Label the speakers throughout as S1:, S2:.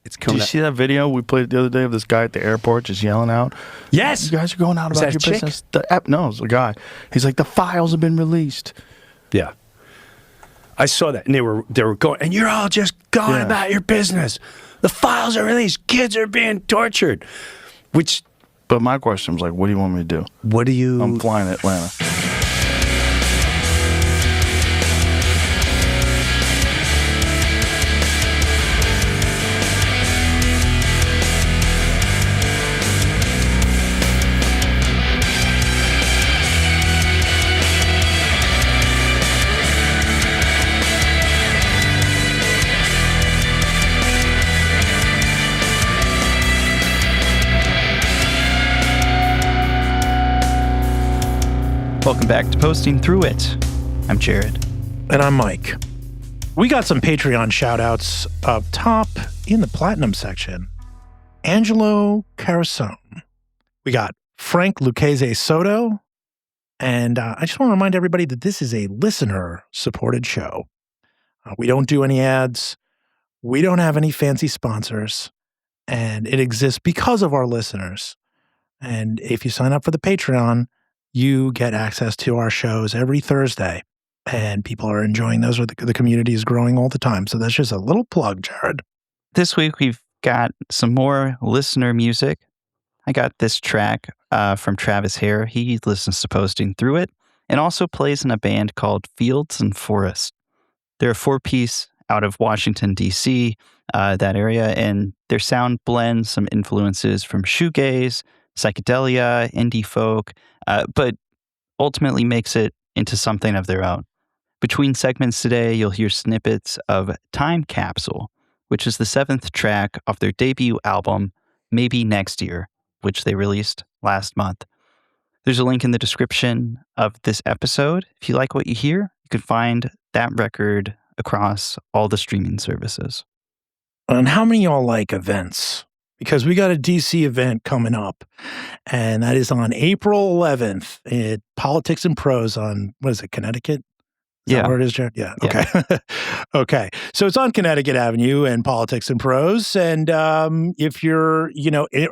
S1: It's
S2: Did
S1: coming
S2: you
S1: up.
S2: see that video we played the other day of this guy at the airport just yelling out?
S1: Yes!
S2: You guys are going out
S1: Was
S2: about
S1: that
S2: your
S1: a chick?
S2: business. No, it's a guy. He's like, the files have been released.
S1: Yeah. I saw that, and they were going, and you're all just going about your business. The files are released. Kids are being tortured.
S2: But my question was like, what do you want me to do?
S1: What do you...
S2: I'm flying to Atlanta.
S3: Welcome back to Posting Through It. I'm Jared.
S4: And I'm Mike. We got some Patreon shout-outs up top in the Platinum section. Angelo Carasone. We got Frank Lucchese Soto. And I just want to remind everybody that this is a listener-supported show. We don't do any ads. We don't have any fancy sponsors. And it exists because of our listeners. And if you sign up for the Patreon, you get access to our shows every Thursday, and people are enjoying those. The community is growing all the time. So that's just a little plug, Jared.
S3: This week, we've got some more listener music. I got this track from Travis Hare. He listens to Posting Through It and also plays in a band called Fields and Forests. They're a 4-piece out of Washington, D.C., that area, and their sound blends some influences from shoegaze, psychedelia, indie folk, but ultimately makes it into something of their own. Between segments today, you'll hear snippets of Time Capsule, which is the 7th track of their debut album, Maybe Next Year, which they released last month. There's a link in the description of this episode. If you like what you hear, you can find that record across all the streaming services.
S4: And how many of y'all like events? Because we got a DC event coming up, and that is on April 11th at Politics and Prose on, what is it, Connecticut? Is that where it is, Jared? Yeah. Okay. Okay. So it's on Connecticut Avenue and Politics and Prose. And if you're,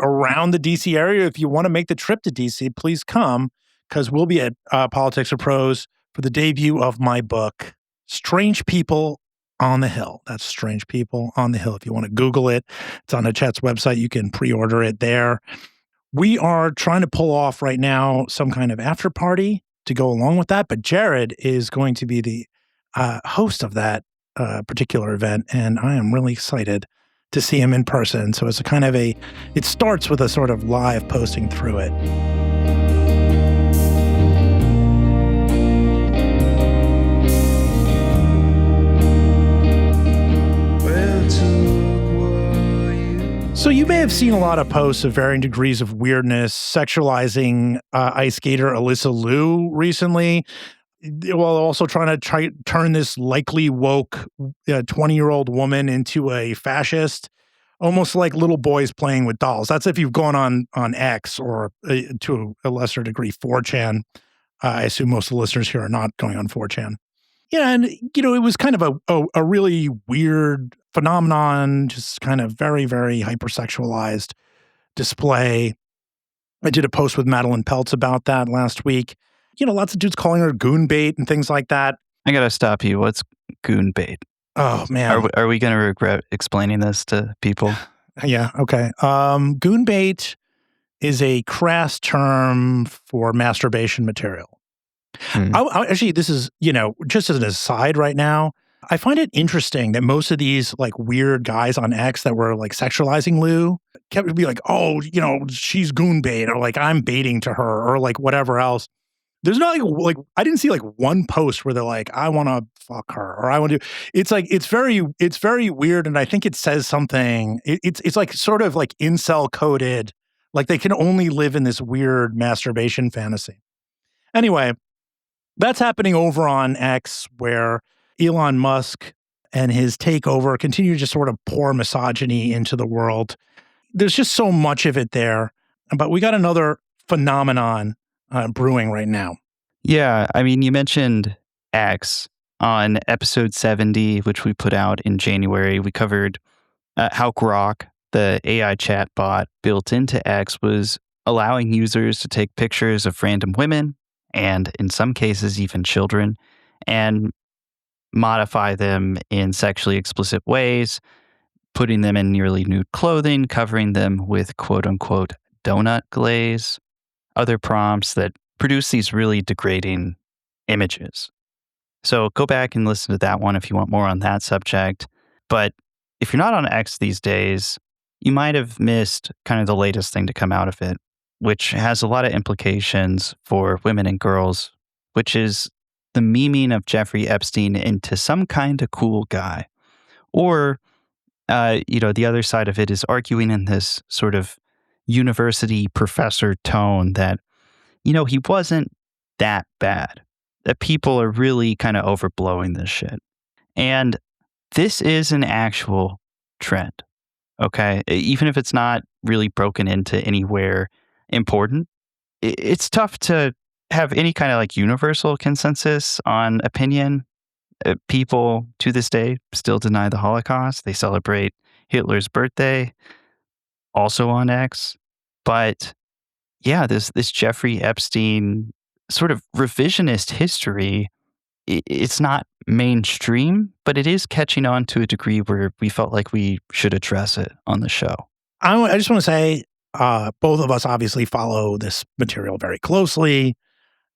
S4: around the DC area, if you want to make the trip to DC, please come, because we'll be at Politics and Prose for the debut of my book, Strange People on the Hill. That's Strange People on the Hill. If you want to Google it, it's on the chat's website. You can pre-order it there. We are trying to pull off right now some kind of after party to go along with that. But Jared is going to be the host of that particular event. And I am really excited to see him in person. So it's it starts with a sort of live posting through it. So you may have seen a lot of posts of varying degrees of weirdness sexualizing ice skater Alyssa Liu recently, while also trying to turn this likely woke 20-year-old woman into a fascist, almost like little boys playing with dolls. That's if you've gone on X or to a lesser degree 4chan. I assume most of the listeners here are not going on 4chan. Yeah, and, it was kind of a really weird phenomenon, just kind of very, very hypersexualized display. I did a post with Madeline Peltz about that last week. Lots of dudes calling her goon bait and things like that.
S3: I got to stop you. What's goon bait?
S4: Oh, man.
S3: Are we going to regret explaining this to people?
S4: Yeah, okay. Goon bait is a crass term for masturbation material. Actually, this is, just as an aside right now, I find it interesting that most of these like weird guys on X that were like sexualizing Lou kept be like, oh, she's goon bait, or like I'm baiting to her, or like whatever else. There's not like I didn't see like one post where they're like, I want to fuck her, or I want to. It's like it's very weird, and I think it says something. It's like sort of like incel coded, like they can only live in this weird masturbation fantasy. Anyway. That's happening over on X, where Elon Musk and his takeover continue to just sort of pour misogyny into the world. There's just so much of it there. But we got another phenomenon brewing right now.
S3: Yeah, I mean, you mentioned X on episode 70, which we put out in January. We covered how Grok, the AI chatbot built into X, was allowing users to take pictures of random women, and in some cases even children, and modify them in sexually explicit ways, putting them in nearly nude clothing, covering them with quote-unquote donut glaze, other prompts that produce these really degrading images. So go back and listen to that one if you want more on that subject. But if you're not on X these days, you might have missed kind of the latest thing to come out of it, which has a lot of implications for women and girls, which is the memeing of Jeffrey Epstein into some kind of cool guy. Or, the other side of it is arguing in this sort of university professor tone that, he wasn't that bad, that people are really kind of overblowing this shit. And this is an actual trend, okay? Even if it's not really broken into anywhere important, it's tough to have any kind of like universal consensus on opinion. People to this day still deny the Holocaust. They celebrate Hitler's birthday, also on X. But yeah, this Jeffrey Epstein sort of revisionist history, it's not mainstream, but it is catching on to a degree where we felt like we should address it on the show.
S4: I just want to say, both of us obviously follow this material very closely.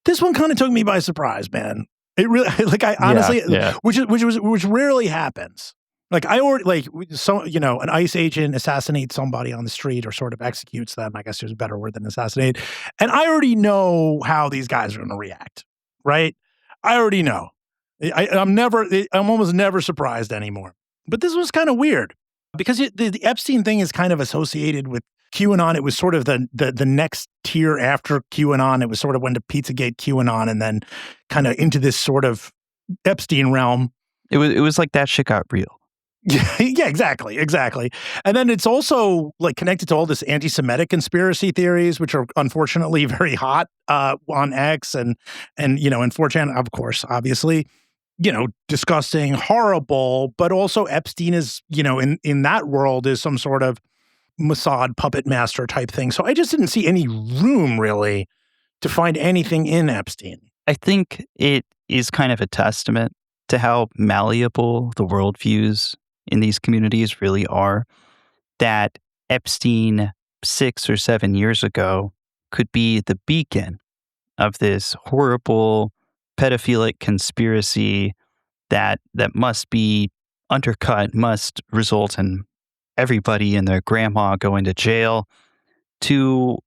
S4: This one kind of took me by surprise, man. It really, like, I honestly, which rarely happens. Like, I already, like, an ICE agent assassinates somebody on the street or sort of executes them. I guess there's a better word than assassinate. And I already know how these guys are going to react, right? I already know. I'm almost never surprised anymore. But this was kind of weird because the Epstein thing is kind of associated with QAnon. It was sort of the next tier after QAnon. It was sort of when the Pizzagate QAnon and then kind of into this sort of Epstein realm.
S3: It was like that shit got real.
S4: Yeah, exactly. And then it's also like connected to all this anti-Semitic conspiracy theories, which are unfortunately very hot on X and in 4chan, of course, obviously, disgusting, horrible, but also Epstein is, in that world is some sort of Mossad puppet master type thing. So I just didn't see any room really to find anything in Epstein.
S3: I think it is kind of a testament to how malleable the worldviews in these communities really are, that Epstein 6 or 7 years ago could be the beacon of this horrible pedophilic conspiracy that must be undercut, must result in everybody and their grandma going to jail, to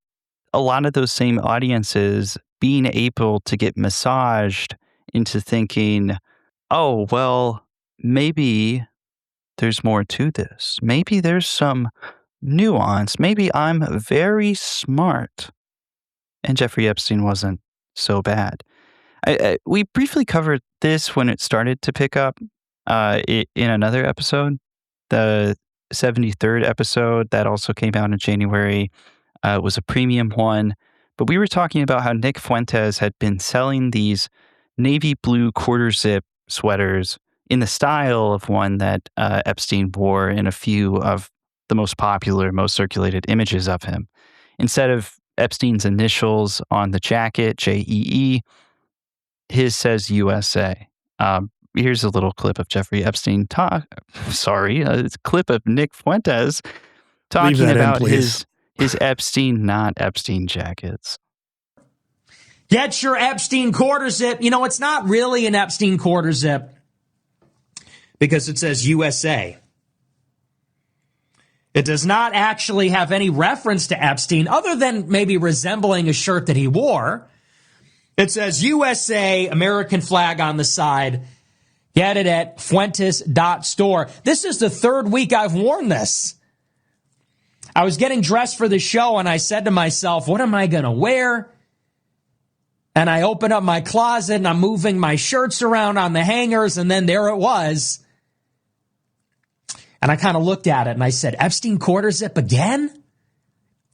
S3: a lot of those same audiences being able to get massaged into thinking, oh, well, maybe there's more to this. Maybe there's some nuance. Maybe I'm very smart. And Jeffrey Epstein wasn't so bad. We briefly covered this when it started to pick up in another episode, the 73rd episode that also came out in January. Was a premium one. But we were talking about how Nick Fuentes had been selling these navy blue quarter zip sweaters in the style of one that Epstein wore in a few of the most popular, most circulated images of him. Instead of Epstein's initials on the jacket, JEE, his says USA. Here's a little clip of Jeffrey Epstein it's a clip of Nick Fuentes talking about his Epstein, not Epstein jackets.
S5: Get your Epstein quarter zip. It's not really an Epstein quarter zip because it says USA. It does not actually have any reference to Epstein other than maybe resembling a shirt that he wore. It says USA, American flag on the side. Get it at Fuentes.store. This is the third week I've worn this. I was getting dressed for the show and I said to myself, what am I going to wear? And I open up my closet and I'm moving my shirts around on the hangers, and then there it was. And I kind of looked at it and I said, Epstein quarter zip again?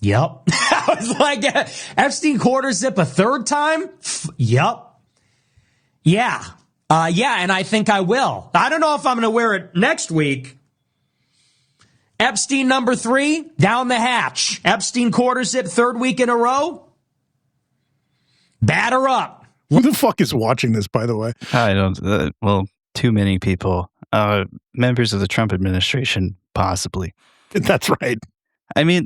S5: Yep. I was like, Epstein quarter zip a third time? Yep. Yeah. And I think I will. I don't know if I'm going to wear it next week. Epstein number 3, down the hatch. Epstein quarters it 3rd week in a row. Batter up.
S4: Who the fuck is watching this, by the way?
S3: I don't, well, too many people. Members of the Trump administration, possibly.
S4: That's right.
S3: I mean,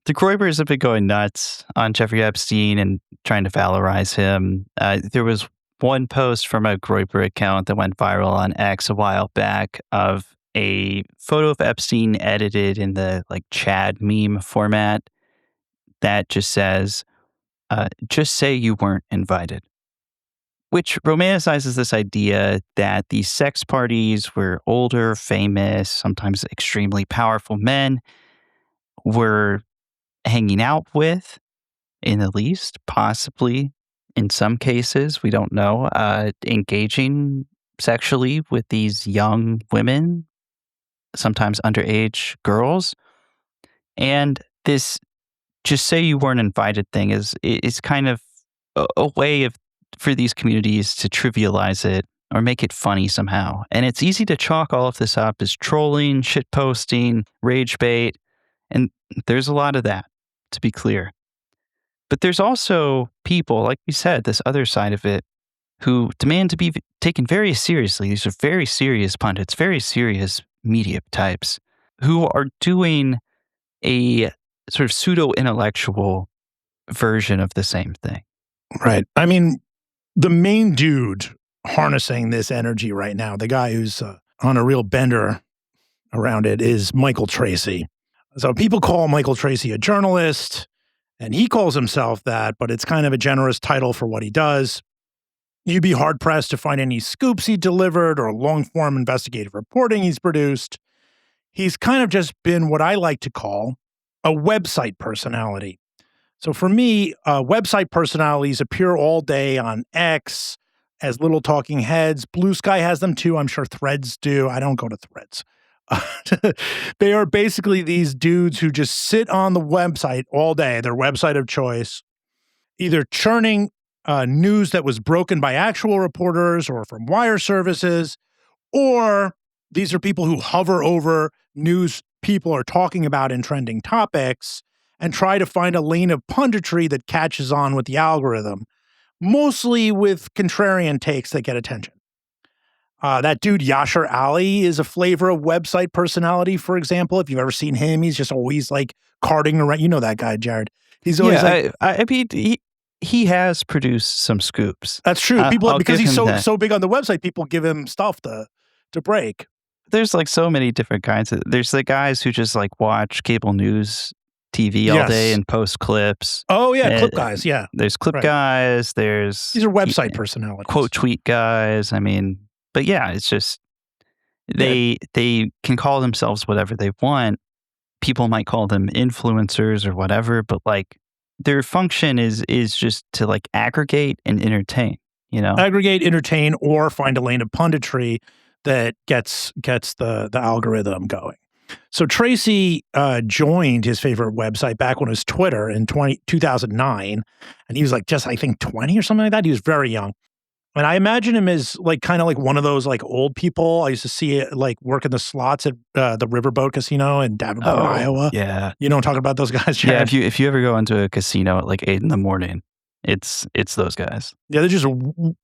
S3: the Groybers have been going nuts on Jeffrey Epstein and trying to valorize him. There was one post from a Groyber account that went viral on X a while back of a photo of Epstein edited in the like Chad meme format that just says, just say you weren't invited, which romanticizes this idea that these sex parties where older, famous, sometimes extremely powerful men were hanging out with, in the least, possibly in some cases, we don't know, engaging sexually with these young women, sometimes underage girls. And this just say you weren't invited thing is kind of a way for these communities to trivialize it or make it funny somehow. And it's easy to chalk all of this up as trolling, shitposting, rage bait. And there's a lot of that, to be clear. But there's also people, like we said, this other side of it, who demand to be taken very seriously. These are very serious pundits, very serious media types who are doing a sort of pseudo-intellectual version of the same thing.
S4: Right. I mean, the main dude harnessing this energy right now, the guy who's on a real bender around it, is Michael Tracy. So people call Michael Tracy a journalist, and he calls himself that, but it's kind of a generous title for what he does. You'd be hard-pressed to find any scoops he delivered or long-form investigative reporting he's produced. He's kind of just been what I like to call a website personality. So for me, website personalities appear all day on X as little talking heads. Blue Sky has them too. I'm sure Threads do. I don't go to Threads. They are basically these dudes who just sit on the website all day, their website of choice, either churning news that was broken by actual reporters or from wire services, or these are people who hover over news people are talking about in trending topics and try to find a lane of punditry that catches on with the algorithm, mostly with contrarian takes that get attention. That dude, Yashar Ali, is a flavor of website personality, for example. If you've ever seen him, he's just always like carting around. You know that guy, Jared. He's always
S3: I mean, he has produced some scoops.
S4: That's true. People, because he's
S3: so
S4: big on the website, people give him stuff to break.
S3: There's like so many different kinds. There's the guys who just like watch cable news TV all day and post clips.
S4: Oh yeah, clip guys. Yeah,
S3: there's clip guys. These
S4: are website personalities.
S3: Quote tweet guys. I mean, but yeah, it's just they can call themselves whatever they want. People might call them influencers or whatever, but like their function is just to like aggregate and entertain. You know,
S4: aggregate, entertain, or find a lane of punditry that gets the algorithm going. So Tracy joined his favorite website back when it was Twitter in 2009, and he was like just, I think, 20 or something like that. He was very young. And I imagine him as like kind of like one of those like old people. I used to see it like working the slots at the Riverboat Casino in Davenport, Iowa.
S3: Yeah.
S4: You know, talking about those guys, Jared?
S3: Yeah, if you ever go into a casino at like 8 a.m, it's those guys.
S4: Yeah, they're just,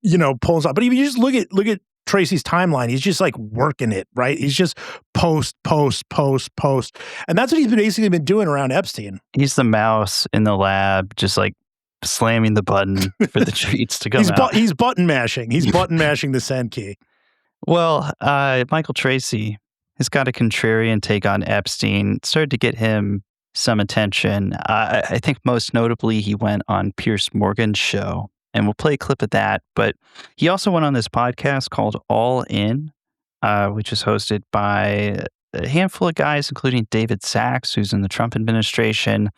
S4: you know, pulls up. But if you just look at Tracy's timeline, he's just like working it, right? He's just post. And that's what he's basically been doing around Epstein.
S3: He's the mouse in the lab, just like slamming the button for the treats to come out.
S4: He's button mashing. He's button mashing the send key.
S3: Well, Michael Tracy has got a contrarian take on Epstein. It started to get him some attention. I think most notably he went on Piers Morgan's show. And we'll play a clip of that. But he also went on this podcast called All In, which is hosted by a handful of guys, including David Sachs, who's in the Trump administration.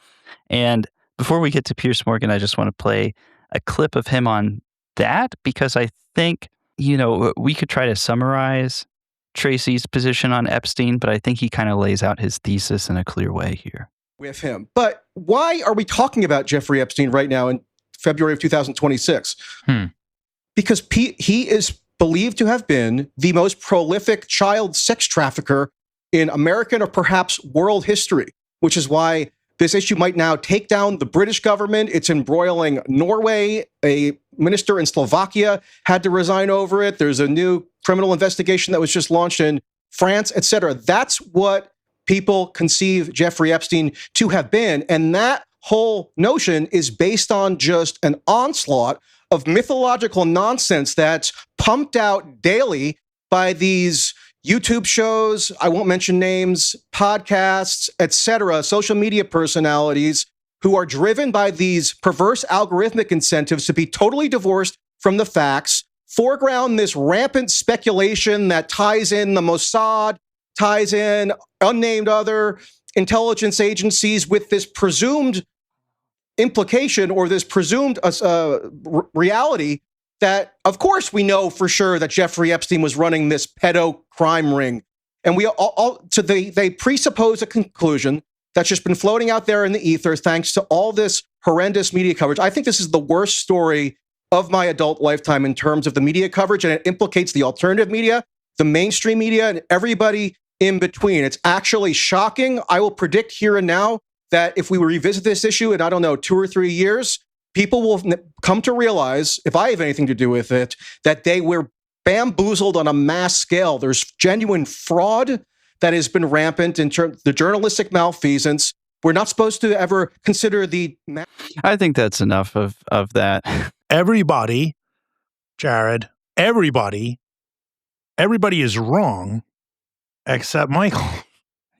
S3: And before we get to Piers Morgan, I just want to play a clip of him on that, because I think, you know, we could try to summarize Tracy's position on Epstein, but I think he kind of lays out his thesis in a clear way here.
S6: With him. But why are we talking about Jeffrey Epstein right now in February of 2026? Because he is believed to have been the most prolific child sex trafficker in American or perhaps world history, which is why this issue might now take down the British government. It's embroiling Norway. A minister in Slovakia had to resign over it. There's a new criminal investigation that was just launched in France, etc. That's what people conceive Jeffrey Epstein to have been. And that whole notion is based on just an onslaught of mythological nonsense that's pumped out daily by these YouTube shows, I won't mention names, podcasts, etc., social media personalities who are driven by these perverse algorithmic incentives to be totally divorced from the facts, foreground this rampant speculation that ties in the Mossad, ties in unnamed other intelligence agencies with this presumed implication or this presumed reality that, of course, we know for sure that Jeffrey Epstein was running this pedo crime ring. And they presuppose a conclusion that's just been floating out there in the ether thanks to all this horrendous media coverage. I think this is the worst story of my adult lifetime in terms of the media coverage, and it implicates the alternative media, the mainstream media, and everybody in between. It's actually shocking. I will predict here and now that if we revisit this issue in, 2 or 3 years, people will come to realize, if I have anything to do with it, that they were bamboozled on a mass scale. There's genuine fraud that has been rampant in terms of the journalistic malfeasance. We're not supposed to ever consider
S3: I think that's enough of that.
S4: Everybody, Jared, everybody is wrong except Michael.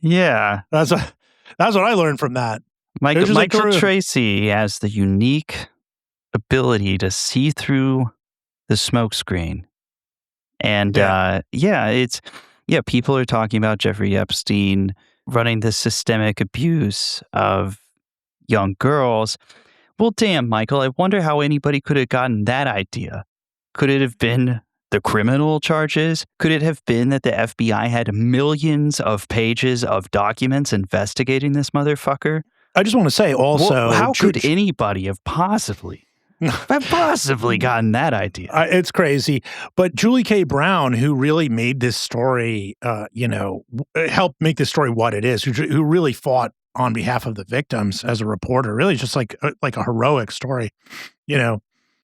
S3: Yeah.
S4: That's what I learned from that.
S3: Michael Tracy has the unique ability to see through the smokescreen. And people are talking about Jeffrey Epstein running this systemic abuse of young girls. Well, damn, Michael, I wonder how anybody could have gotten that idea. Could it have been the criminal charges? Could it have been that the FBI had millions of pages of documents investigating this motherfucker?
S4: I just want to say also...
S3: Well, how could anybody have possibly gotten that idea?
S4: It's crazy. But Julie K. Brown, who really made this story, helped make this story what it is, who really fought on behalf of the victims as a reporter, really just like a heroic story.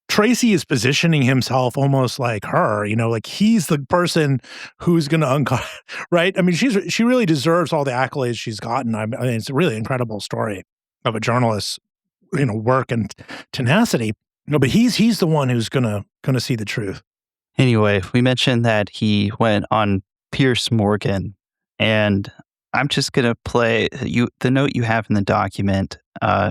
S4: Tracey is positioning himself almost like her, like he's the person who's going to uncover, right? I mean, she really deserves all the accolades she's gotten. I mean, it's a really incredible story of a journalist's, work and tenacity. But he's the one who's going to see the truth.
S3: Anyway, we mentioned that he went on Piers Morgan, and I'm just going to play the note you have in the document,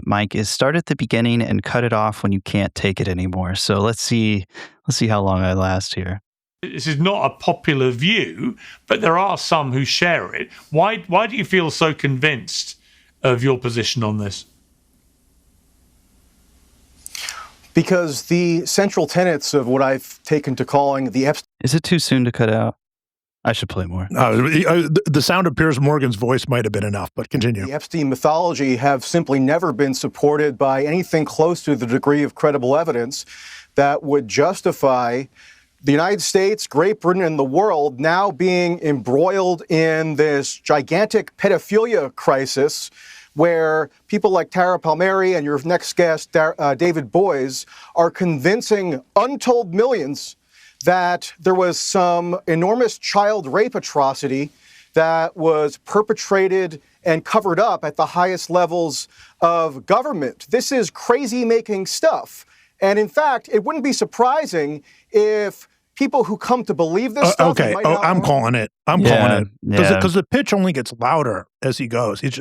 S3: Mike, is start at the beginning and cut it off when you can't take it anymore. So let's see how long I last here.
S7: This is not a popular view, but there are some who share it. Why do you feel so convinced of your position on this?
S6: Because the central tenets of what I've taken to calling the Epstein...
S3: Is it too soon to cut out? I should play more.
S4: The sound of Piers Morgan's voice might have been enough, but continue.
S6: The Epstein mythology have simply never been supported by anything close to the degree of credible evidence that would justify the United States, Great Britain, and the world now being embroiled in this gigantic pedophilia crisis where people like Tara Palmieri and your next guest, David Boies, are convincing untold millions that there was some enormous child rape atrocity that was perpetrated and covered up at the highest levels of government. This is crazy-making stuff. And in fact, it wouldn't be surprising if people who come to believe this stuff...
S4: Okay, I'm calling it. I'm calling it. Because the pitch only gets louder as he goes. His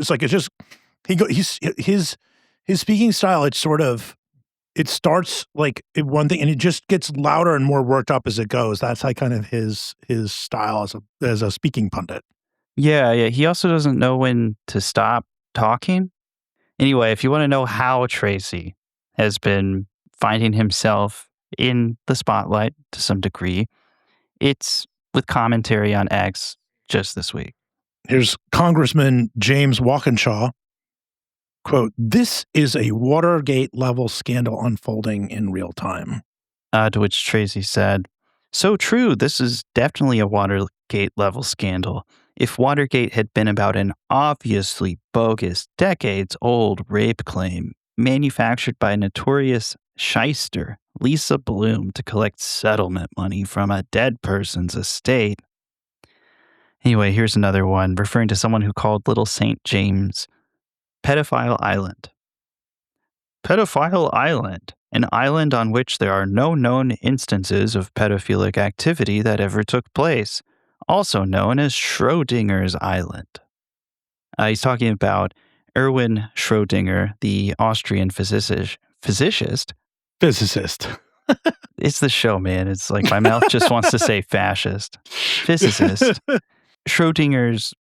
S4: speaking style, it starts like one thing and it just gets louder and more worked up as it goes. That's like kind of his style as a speaking pundit.
S3: Yeah. He also doesn't know when to stop talking. Anyway, if you want to know how Tracey has been finding himself in the spotlight to some degree, it's with commentary on X just this week.
S4: Here's Congressman James Walkinshaw. Quote, "This is a Watergate-level scandal unfolding in real time."
S3: To which Tracey said, "So true, this is definitely a Watergate-level scandal. If Watergate had been about an obviously bogus, decades-old rape claim manufactured by notorious shyster Lisa Bloom to collect settlement money from a dead person's estate. Anyway, here's another one referring to someone who called Little St. James Pedophile Island. Pedophile Island, an island on which there are no known instances of pedophilic activity that ever took place, also known as Schrodinger's Island. He's talking about Erwin Schrödinger, the Austrian physicist.
S4: Physicist.
S3: It's the show, man. It's like my mouth just wants to say fascist. Physicist. Schrödinger's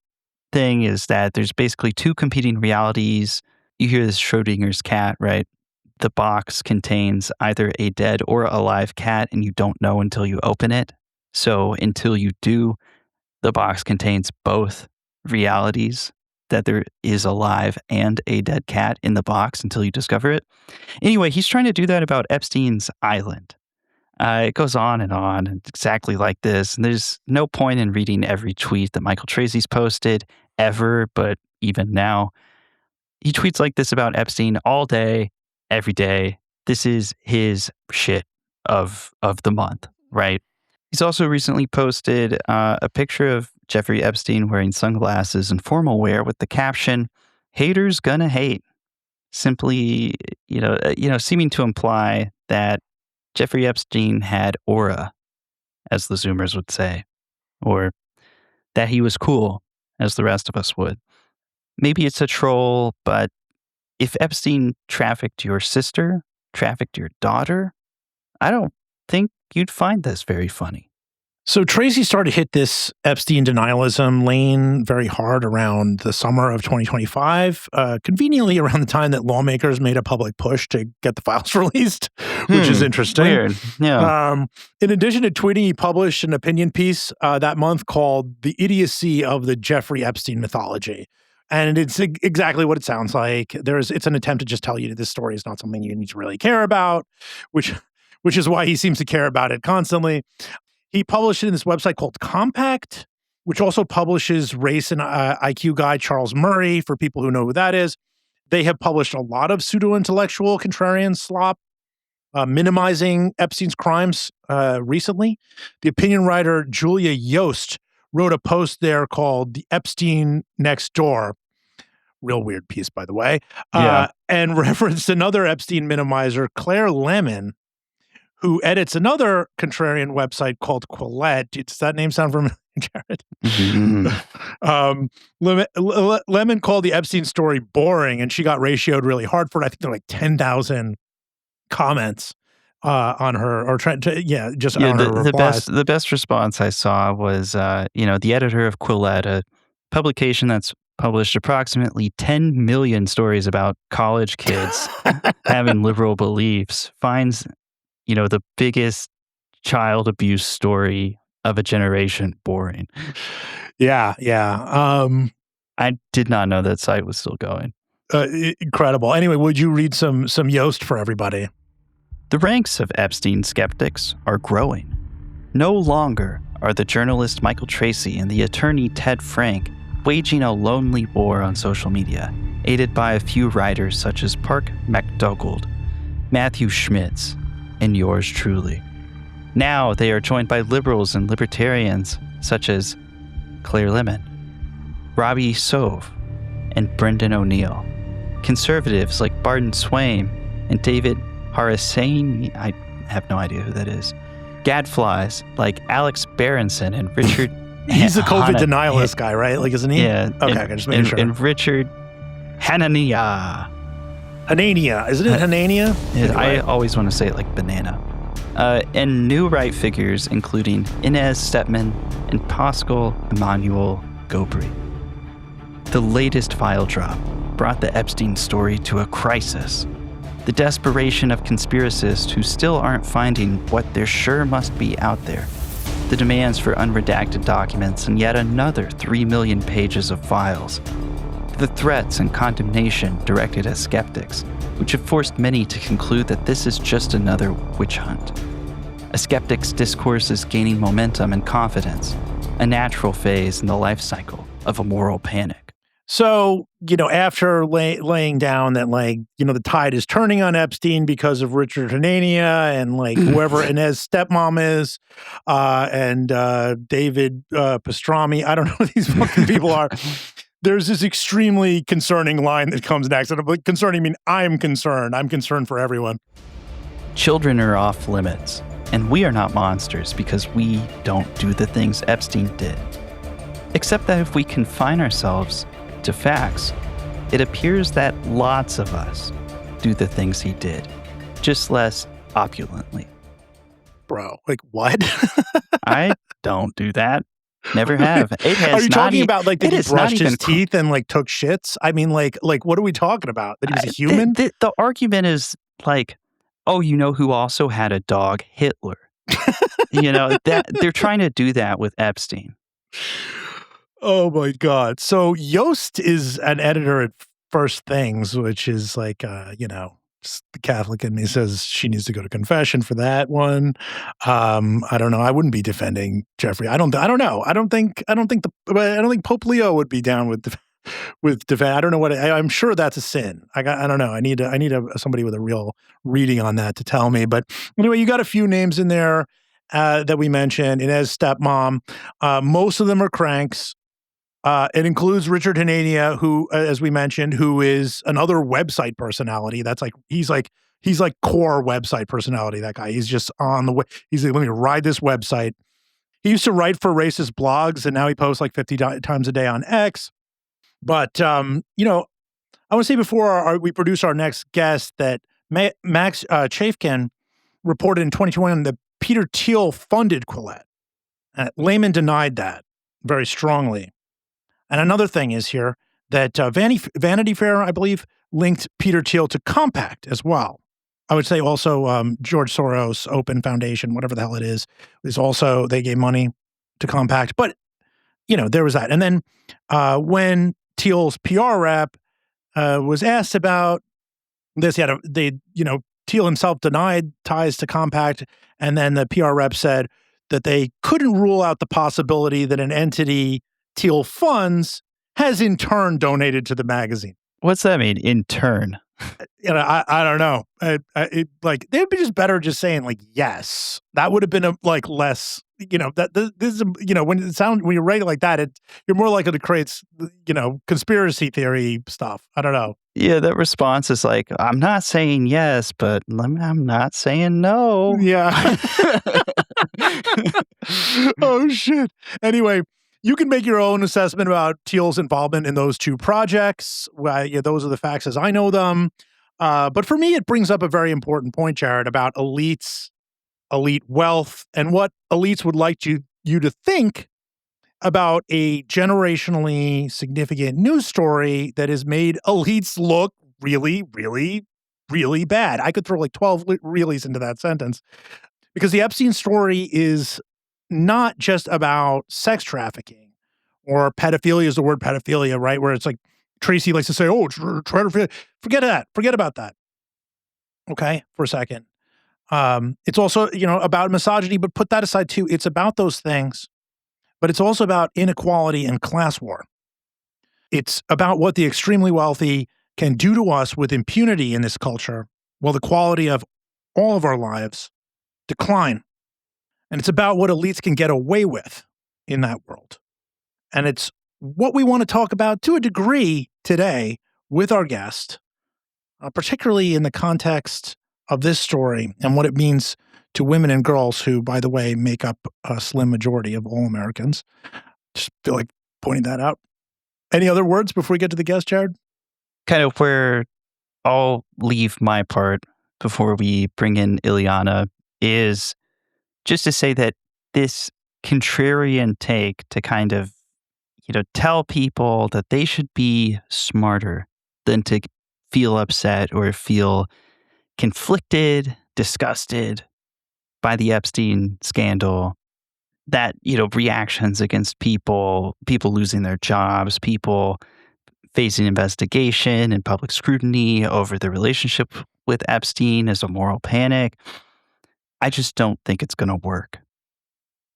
S3: thing is that there's basically two competing realities. You hear this Schrödinger's cat, right? The box contains either a dead or alive cat, and you don't know until you open it. So until you do, the box contains both realities, that there is alive and a dead cat in the box until you discover it. Anyway, he's trying to do that about Epstein's Island. It goes on and exactly like this. And there's no point in reading every tweet that Michael Tracy's posted ever, but even now, he tweets like this about Epstein all day, every day. This is his shit of the month, right? He's also recently posted a picture of Jeffrey Epstein wearing sunglasses and formal wear with the caption, "Haters gonna hate." Simply, seeming to imply that Jeffrey Epstein had aura, as the Zoomers would say, or that he was cool, as the rest of us would. Maybe it's a troll, but if Epstein trafficked your sister, trafficked your daughter, I don't think you'd find this very funny.
S4: So Tracy started to hit this Epstein denialism lane very hard around the summer of 2025, conveniently around the time that lawmakers made a public push to get the files released, which is interesting.
S3: Weird. Yeah.
S4: In addition to tweeting, he published an opinion piece that month called "The Idiocy of the Jeffrey Epstein Mythology." And it's exactly what it sounds like. It's an attempt to just tell you that this story is not something you need to really care about, which is why he seems to care about it constantly. He published it in this website called Compact, which also publishes race and IQ guy Charles Murray, for people who know who that is. They have published a lot of pseudo-intellectual contrarian slop, minimizing Epstein's crimes recently. The opinion writer Julia Yost wrote a post there called "The Epstein Next Door." Real weird piece, by the way. And referenced another Epstein minimizer, Claire Lemon, who edits another contrarian website called Quillette. Does that name sound familiar, Jared?
S3: Mm-hmm.
S4: Lemon called the Epstein story boring, and she got ratioed really hard for it. I think there are like 10,000 comments on her, or trying to, just on her replies.
S3: The best response I saw was, the editor of Quillette, a publication that's published approximately 10 million stories about college kids having liberal beliefs, finds the biggest child abuse story of a generation boring.
S4: Yeah.
S3: I did not know that site was still going.
S4: Incredible. Anyway, would you read some Yoast for everybody?
S3: The ranks of Epstein skeptics are growing. No longer are the journalist Michael Tracy and the attorney Ted Frank waging a lonely war on social media, aided by a few writers such as Park McDougald, Matthew Schmitz, and yours truly. Now they are joined by liberals and libertarians such as Claire Lemon, Robbie Sove, and Brendan O'Neill. Conservatives like Barton Swaim and David Harassani, I have no idea who that is. Gadflies like Alex Berenson and Richard...
S4: He's the COVID denialist guy, right? Like, isn't he?
S3: Yeah.
S4: Okay, I just making sure.
S3: And Richard Hanania.
S4: Hanania. Isn't it Hanania?
S3: I always want to say it like banana. And new right figures, including Inez Stepman and Pascal Emmanuel Gobry. The latest file drop brought the Epstein story to a crisis. The desperation of conspiracists who still aren't finding what there sure must be out there. The demands for unredacted documents and yet another 3 million pages of files. The threats and condemnation directed at skeptics, which have forced many to conclude that this is just another witch hunt. A skeptic's discourse is gaining momentum and confidence, a natural phase in the life cycle of a moral panic.
S4: So, after laying down that, the tide is turning on Epstein because of Richard Hanania and, whoever Inez's stepmom is, and David Pastrami, I don't know who these fucking people are. There's this extremely concerning line that comes next. And concerning, I mean, I'm concerned. I'm concerned for everyone.
S3: Children are off limits, and we are not monsters because we don't do the things Epstein did. Except that if we confine ourselves to facts, it appears that lots of us do the things he did, just less opulently.
S4: Bro, what?
S3: I don't do that. Never have. It has
S4: are you talking about that he brushed his
S3: even
S4: teeth and took shits? I mean, what are we talking about? That he was a human?
S3: The argument is oh, you know who also had a dog? Hitler. That they're trying to do that with Epstein.
S4: Oh my God. So Yost is an editor at First Things, which is just the Catholic in me says she needs to go to confession for that one. I don't know. I wouldn't be defending Jeffrey. I don't know. I don't think Pope Leo would be down with defend. I don't know I'm sure that's a sin. I don't know. I need somebody with a real reading on that to tell me. But anyway, you got a few names in there that we mentioned. Inez's stepmom. Most of them are cranks. It includes Richard Hanania, who, as we mentioned, who is another website personality. That's he's core website personality. That guy. He's just on the way. He's like, let me ride this website. He used to write for racist blogs, and now he posts 50 times a day on X. But I want to say before we produce our next guest that Max Chafkin reported in 2021 that Peter Thiel funded Quillette. Lehman denied that very strongly. And another thing is here that Vanity Fair, I believe, linked Peter Thiel to Compact as well. I would say also George Soros Open Foundation, whatever the hell it is also, they gave money to Compact. But, there was that. And then when Thiel's PR rep was asked about this, Thiel himself denied ties to Compact. And then the PR rep said that they couldn't rule out the possibility that an entity Thiel funds has in turn donated to the magazine.
S3: What's that mean, in turn?
S4: I don't know. They'd be just better just saying yes. That would have been less. This is when you write it like that, you're more likely to create conspiracy theory stuff. I don't know.
S3: Yeah, that response is I'm not saying yes, but I'm not saying no.
S4: Yeah. Oh shit. Anyway. You can make your own assessment about Thiel's involvement in those two projects. Those are the facts as I know them. But for me, it brings up a very important point, Jared, about elites, elite wealth, and what elites would like you to think about a generationally significant news story that has made elites look really, really, really bad. I could throw 12 reallys into that sentence because the Epstein story is not just about sex trafficking or pedophilia is the word pedophilia, right? Where it's Tracey likes to say, oh, pedophilia. Forget that. Forget about that. Okay, for a second. It's also, about misogyny, but put that aside too. It's about those things, but it's also about inequality and class war. It's about what the extremely wealthy can do to us with impunity in this culture while the quality of all of our lives decline. And it's about what elites can get away with in that world. And it's what we want to talk about to a degree today with our guest, particularly in the context of this story and what it means to women and girls who, by the way, make up a slim majority of all Americans. Just feel like pointing that out. Any other words before we get to the guest, Jared?
S3: Kind of where I'll leave my part before we bring in Ileana is just to say that this contrarian take to kind of, tell people that they should be smarter than to feel upset or feel conflicted, disgusted by the Epstein scandal, that, reactions against people losing their jobs, people facing investigation and public scrutiny over their relationship with Epstein is a moral panic. I just don't think it's going to work.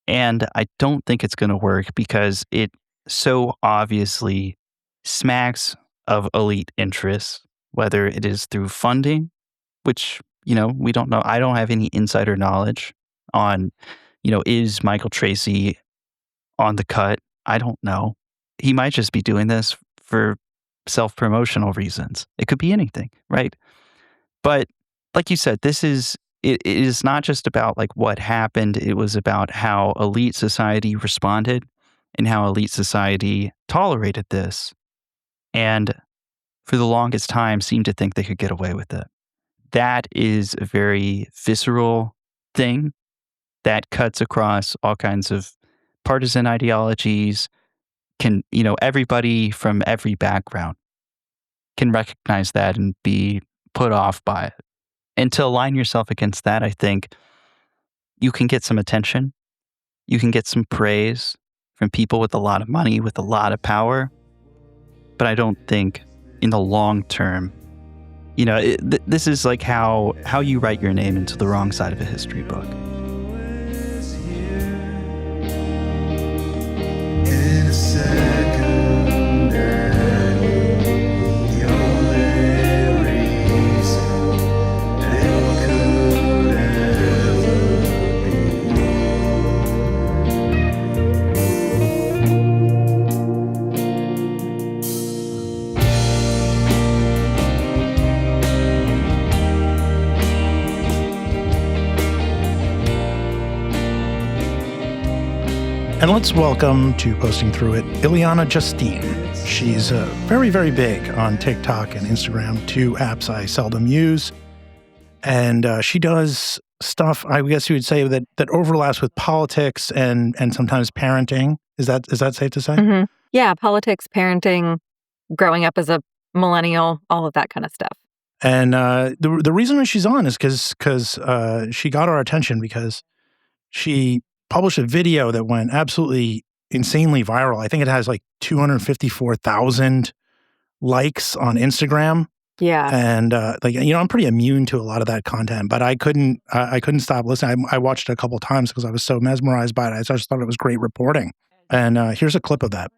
S3: And I don't think it's going to work because it so obviously smacks of elite interests, whether it is through funding, which, we don't know. I don't have any insider knowledge on, is Michael Tracy on the cut? I don't know. He might just be doing this for self-promotional reasons. It could be anything, right? But like you said, it is not just about like what happened. It was about how elite society responded and how elite society tolerated this. And for the longest time seemed to think they could get away with it. That is a very visceral thing that cuts across all kinds of partisan ideologies. Everybody from every background can recognize that and be put off by it. And to align yourself against that, I think you can get some attention. You can get some praise from people with a lot of money, with a lot of power. But I don't think in the long term, this is like how you write your name into the wrong side of a history book.
S4: And let's welcome to Posting Through It, Ilana Justine. She's very, very big on TikTok and Instagram, two apps I seldom use. And she does stuff, I guess you would say, that overlaps with politics and sometimes parenting. Is that safe to say?
S8: Mm-hmm. Yeah, politics, parenting, growing up as a millennial, all of that kind of stuff.
S4: And the reason she's on is because she got our attention because she published a video that went absolutely insanely viral. I think it has like 254,000 likes on Instagram.
S8: Yeah.
S4: And I'm pretty immune to a lot of that content, but I couldn't stop listening. I watched it a couple of times because I was so mesmerized by it. I just thought it was great reporting. And here's a clip of that.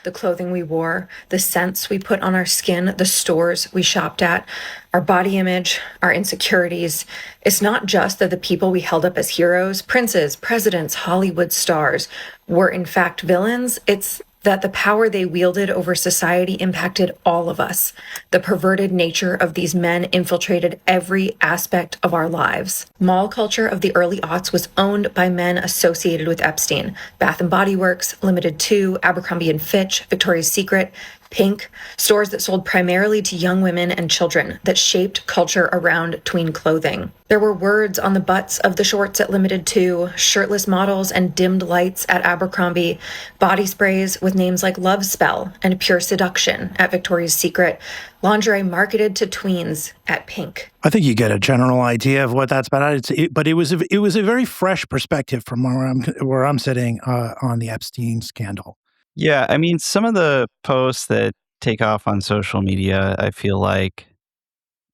S9: The clothing we wore, the scents we put on our skin, the stores we shopped at, our body image, our insecurities. It's not just that the people we held up as heroes, princes, presidents, Hollywood stars, were in fact villains. It's that the power they wielded over society impacted all of us. The perverted nature of these men infiltrated every aspect of our lives. Mall culture of the early aughts was owned by men associated with Epstein. Bath & Body Works, Limited 2, Abercrombie & Fitch, Victoria's Secret, Pink, stores that sold primarily to young women and children that shaped culture around tween clothing. There were words on the butts of the shorts at Limited 2, shirtless models and dimmed lights at Abercrombie, body sprays with names like Love Spell and Pure Seduction at Victoria's Secret, lingerie marketed to tweens at Pink.
S4: I think you get a general idea of what that's about. But it was a very fresh perspective from where I'm sitting on the Epstein scandal.
S3: Yeah, I mean, some of the posts that take off on social media, I feel like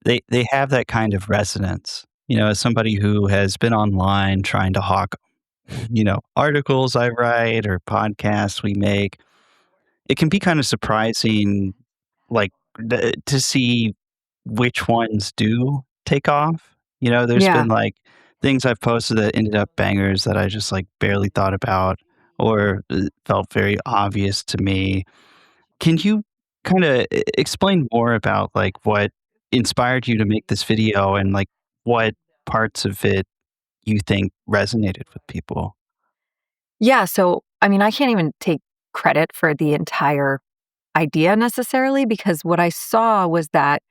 S3: they have that kind of resonance. As somebody who has been online trying to hawk, articles I write or podcasts we make, it can be kind of surprising, like, to see which ones do take off. There's been like things I've posted that ended up bangers that I just like barely thought about or felt very obvious to me. Can you kind of explain more about like what inspired you to make this video and like what parts of it you think resonated with people?
S8: Yeah, so I mean, I can't even take credit for the entire idea necessarily, because what I saw was that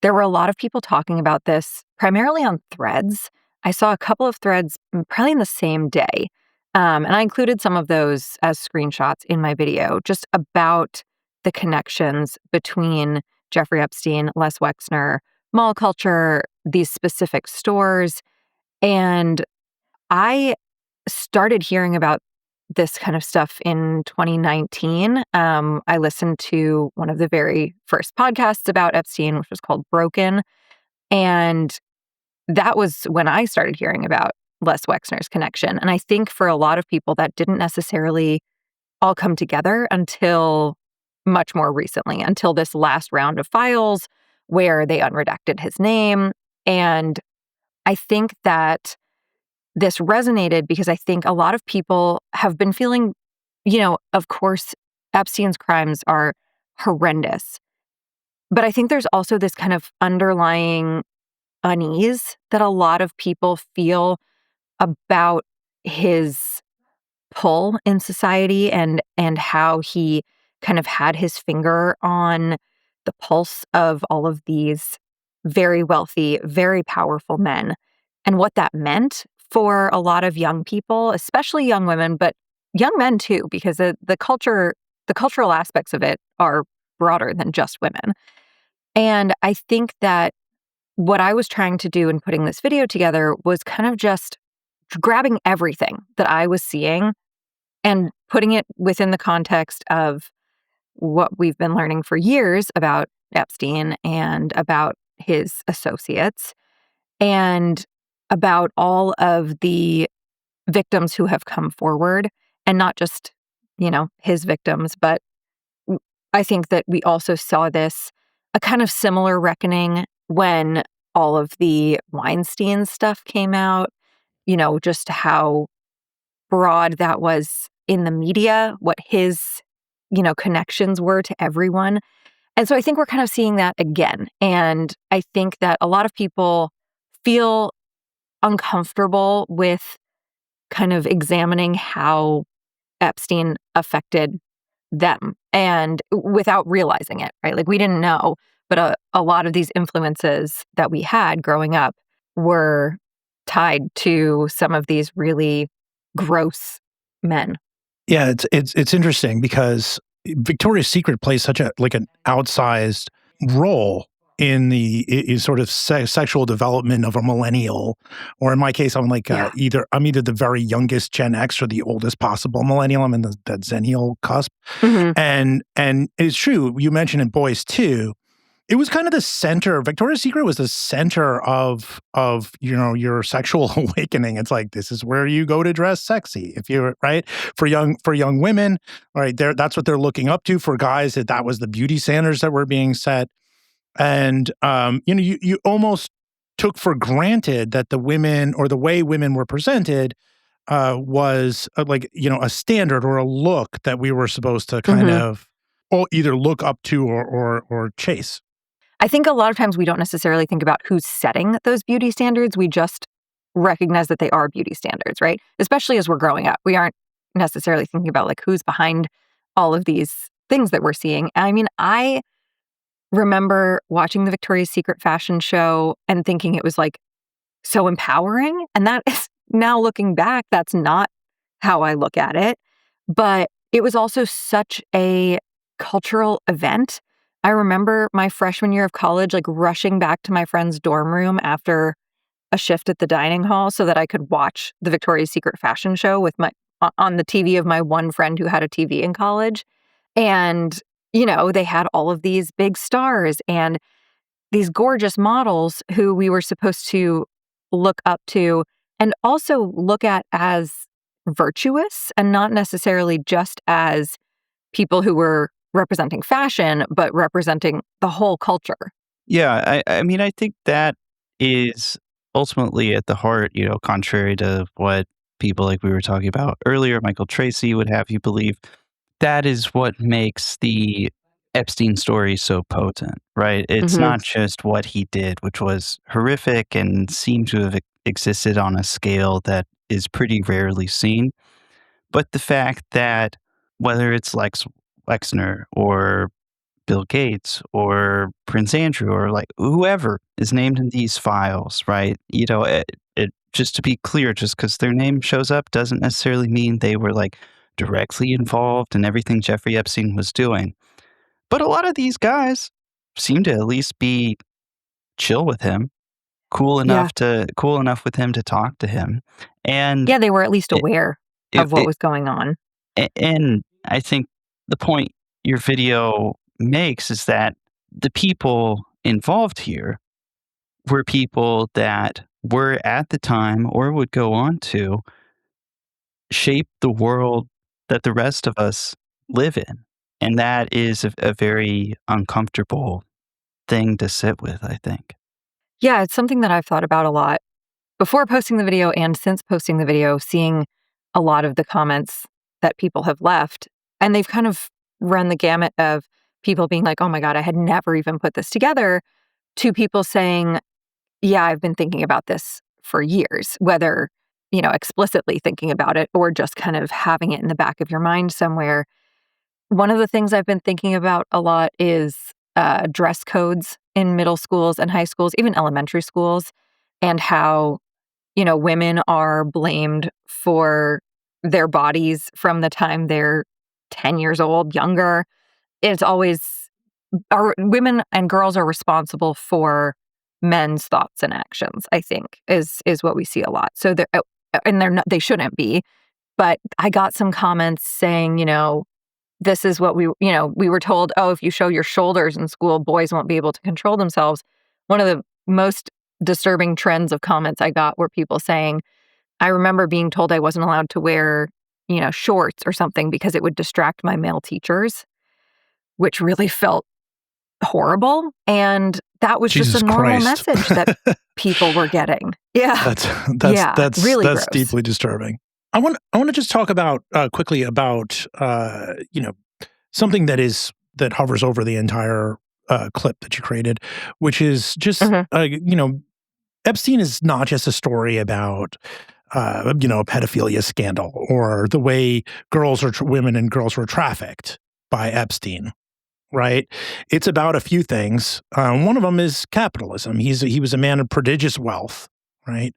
S8: there were a lot of people talking about this primarily on threads. I saw a couple of threads probably in the same day. And I included some of those as screenshots in my video, just about the connections between Jeffrey Epstein, Les Wexner, mall culture, these specific stores. And I started hearing about this kind of stuff in 2019. I listened to one of the very first podcasts about Epstein, which was called Broken. And that was when I started hearing about Les Wexner's connection. And I think for a lot of people that didn't necessarily all come together until much more recently, until this last round of files where they unredacted his name. And I think that this resonated because I think a lot of people have been feeling, of course, Epstein's crimes are horrendous. But I think there's also this kind of underlying unease that a lot of people feel about his pull in society and how he kind of had his finger on the pulse of all of these very wealthy, very powerful men, and what that meant for a lot of young people, especially young women, but young men too, because the cultural aspects of it are broader than just women. And I think that what I was trying to do in putting this video together was kind of just grabbing everything that I was seeing and putting it within the context of what we've been learning for years about Epstein and about his associates and about all of the victims who have come forward, and not just, his victims, but I think that we also saw a kind of similar reckoning when all of the Weinstein stuff came out, just how broad that was in the media, what his, connections were to everyone. And so I think we're kind of seeing that again. And I think that a lot of people feel uncomfortable with kind of examining how Epstein affected them and without realizing it, right? Like we didn't know, but a lot of these influences that we had growing up were tied to some of these really gross men.
S4: Yeah, it's interesting because Victoria's Secret plays such an outsized role in the sort of sexual development of a millennial, or in my case, I'm either the very youngest Gen X or the oldest possible millennial. I'm in that Zennial cusp, and it's true. You mentioned in Boys too. It was kind of the center. Victoria's Secret was the center of your sexual awakening. It's like, this is where you go to dress sexy. If you're right for young women, right there, that's what they're looking up to. For guys, that was the beauty standards that were being set. And you almost took for granted that the women or the way women were presented was a standard or a look that we were supposed to kind of either look up to or chase.
S8: I think a lot of times we don't necessarily think about who's setting those beauty standards. We just recognize that they are beauty standards, right? Especially as we're growing up. We aren't necessarily thinking about who's behind all of these things that we're seeing. I mean, I remember watching the Victoria's Secret fashion show and thinking it was so empowering. And that is, now looking back, that's not how I look at it. But it was also such a cultural event. I remember my freshman year of college, rushing back to my friend's dorm room after a shift at the dining hall so that I could watch the Victoria's Secret fashion show on the TV of my one friend who had a TV in college. And, they had all of these big stars and these gorgeous models who we were supposed to look up to and also look at as virtuous and not necessarily just as people who were representing fashion, but representing the whole culture.
S3: Yeah, I mean, I think that is ultimately at the heart, contrary to what people like we were talking about earlier, Michael Tracy would have you believe, that is what makes the Epstein story so potent, right? It's not just what he did, which was horrific and seemed to have existed on a scale that is pretty rarely seen, but the fact that whether it's Wexner or Bill Gates or Prince Andrew or whoever is named in these files, right? It just to be clear, just because their name shows up doesn't necessarily mean they were directly involved in everything Jeffrey Epstein was doing. But a lot of these guys seem to at least be chill with him, cool enough with him to talk to him. And
S8: yeah, they were at least aware of what was going on.
S3: And I think the point your video makes is that the people involved here were people that were at the time or would go on to shape the world that the rest of us live in. And that is a very uncomfortable thing to sit with, I think.
S8: Yeah, it's something that I've thought about a lot before posting the video and since posting the video, seeing a lot of the comments that people have left. And they've kind of run the gamut of people being like, oh my God, I had never even put this together, to people saying, yeah, I've been thinking about this for years, whether, explicitly thinking about it or just kind of having it in the back of your mind somewhere. One of the things I've been thinking about a lot is dress codes in middle schools and high schools, even elementary schools, and how, women are blamed for their bodies from the time they're 10 years old, younger. It's always, women and girls are responsible for men's thoughts and actions, I think, is what we see a lot. So they shouldn't be. But I got some comments saying, this is what we were told, oh, if you show your shoulders in school, boys won't be able to control themselves. One of the most disturbing trends of comments I got were people saying, I remember being told I wasn't allowed to wear, shorts or something because it would distract my male teachers, which really felt horrible. And that was
S4: Jesus
S8: just a normal
S4: Christ.
S8: message that people were getting. Yeah.
S4: That's
S8: really gross.
S4: deeply disturbing. I want to just talk about quickly about something that hovers over the entire clip that you created, which is just Epstein is not just a story about a pedophilia scandal or the way women and girls were trafficked by Epstein, right? It's about a few things. One of them is capitalism. He was a man of prodigious wealth, right?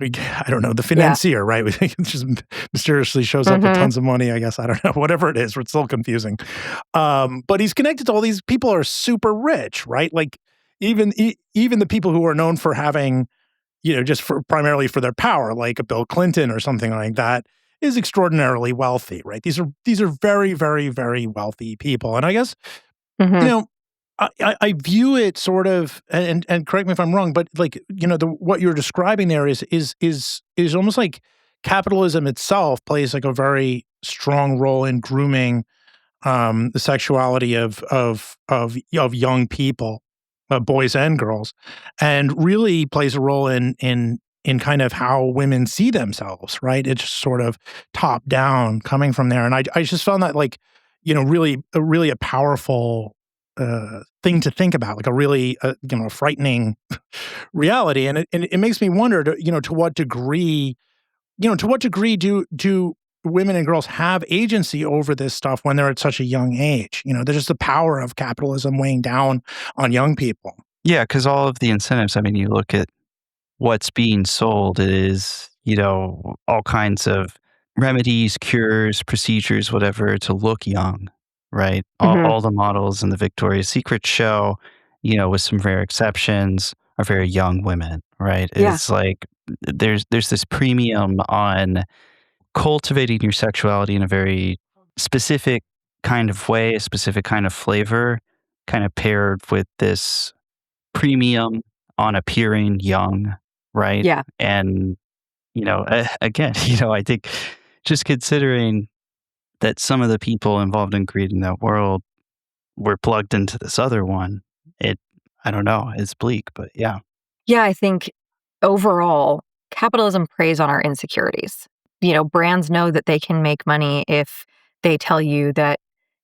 S4: I don't know, the financier, right? It just mysteriously shows up with tons of money, I guess. I don't know, whatever it is, it's still confusing. But he's connected to all these people who are super rich, right? Like even the people who are known for having, primarily for their power, like a Bill Clinton or something like that, is extraordinarily wealthy, right? These are very, very, very wealthy people. And I guess, I view it sort of, and correct me if I'm wrong, but like, what you're describing there is almost like capitalism itself plays like a very strong role in grooming the sexuality of young people, boys and girls, and really plays a role in kind of how women see themselves, right? It's just sort of top down coming from there. And I just found that like, really a powerful thing to think about, like a really frightening reality, and it makes me wonder, to what degree do women and girls have agency over this stuff when they're at such a young age? There's just the power of capitalism weighing down on young people.
S3: Yeah, because all of the incentives. I mean, you look at what's being sold. It is all kinds of remedies, cures, procedures, whatever, to look young. Right. All the models in the Victoria's Secret show, with some rare exceptions, are very young women. Right.
S8: Yeah.
S3: It's like there's this premium on cultivating your sexuality in a very specific kind of way, a specific kind of flavor, kind of paired with this premium on appearing young. Right.
S8: Yeah.
S3: And, again, I think just considering that some of the people involved in creating that world were plugged into this other one, I don't know, it's bleak, but yeah.
S8: Yeah, I think overall, capitalism preys on our insecurities. Brands know that they can make money if they tell you that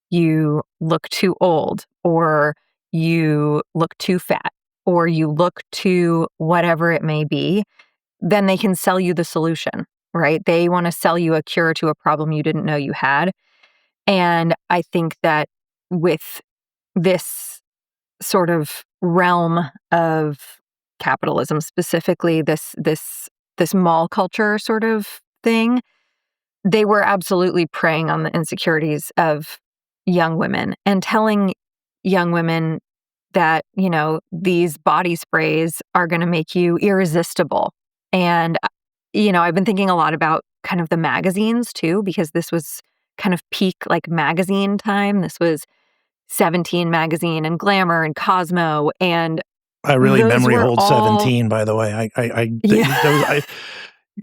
S8: you look too old, or you look too fat, or you look too whatever it may be. Then they can sell you the solution, right? They want to sell you a cure to a problem you didn't know you had. And I think that with this sort of realm of capitalism, specifically this mall culture sort of thing, they were absolutely preying on the insecurities of young women and telling young women that, these body sprays are going to make you irresistible. And, I've been thinking a lot about kind of the magazines too, because this was kind of peak like magazine time. This was 17 magazine and Glamour and Cosmo, and
S4: I really
S8: those
S4: memory
S8: were
S4: hold
S8: all-
S4: 17. By the way,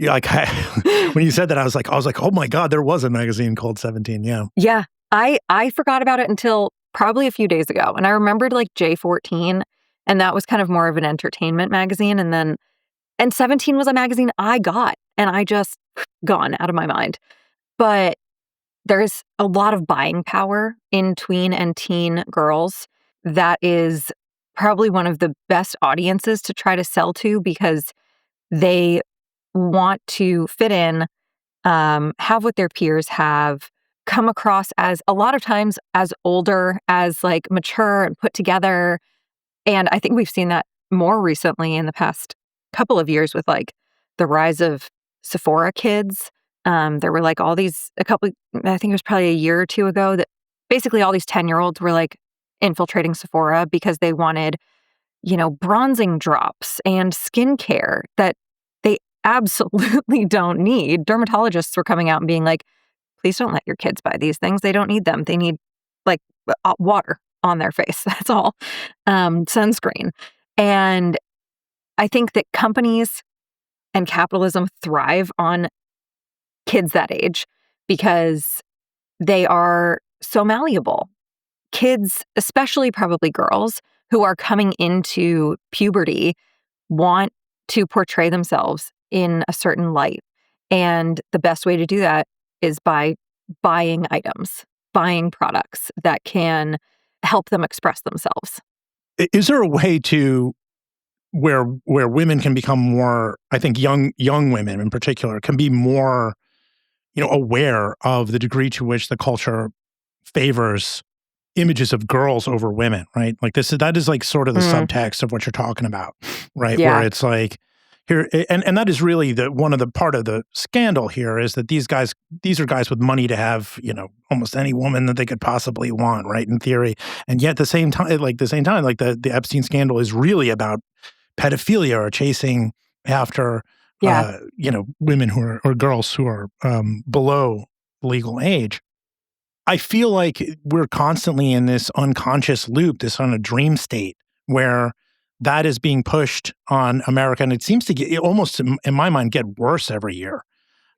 S4: like when you said that, I was like, oh my God, there was a magazine called 17. Yeah.
S8: Yeah. I forgot about it until probably a few days ago. And I remembered like J14, and that was kind of more of an entertainment magazine. And 17 was a magazine I got, and I just gone out of my mind. But there's a lot of buying power in tween and teen girls. That is probably one of the best audiences to try to sell to, because they want to fit in, have what their peers have, come across as a lot of times as older, as like mature and put together. And I think we've seen that more recently in the past couple of years with like the rise of Sephora kids. There were like all these, I think it was probably a year or two ago, that basically all these 10-year-olds were like infiltrating Sephora because they wanted, bronzing drops and skincare that they absolutely don't need. Dermatologists were coming out and being like, please don't let your kids buy these things. They don't need them. They need like water on their face. That's all. Sunscreen. And I think that companies and capitalism thrive on kids that age because they are so malleable. Kids, especially probably girls who are coming into puberty, want to portray themselves in a certain light. And the best way to do that is by buying items, buying products that can help them express themselves.
S4: Is there a way to where women can become more, I think young women in particular can be more, aware of the degree to which the culture favors images of girls over women, right? Like that is like sort of the subtext of what you're talking about, right?
S8: Yeah.
S4: Where it's like here, and that is really part of the scandal here is that these are guys with money to have, almost any woman that they could possibly want, right? In theory. And yet at the same time, the Epstein scandal is really about pedophilia or chasing after, women who are, or girls who are below legal age. I feel like we're constantly in this unconscious loop, this on a dream state where that is being pushed on America. And it seems to get almost, in my mind, get worse every year.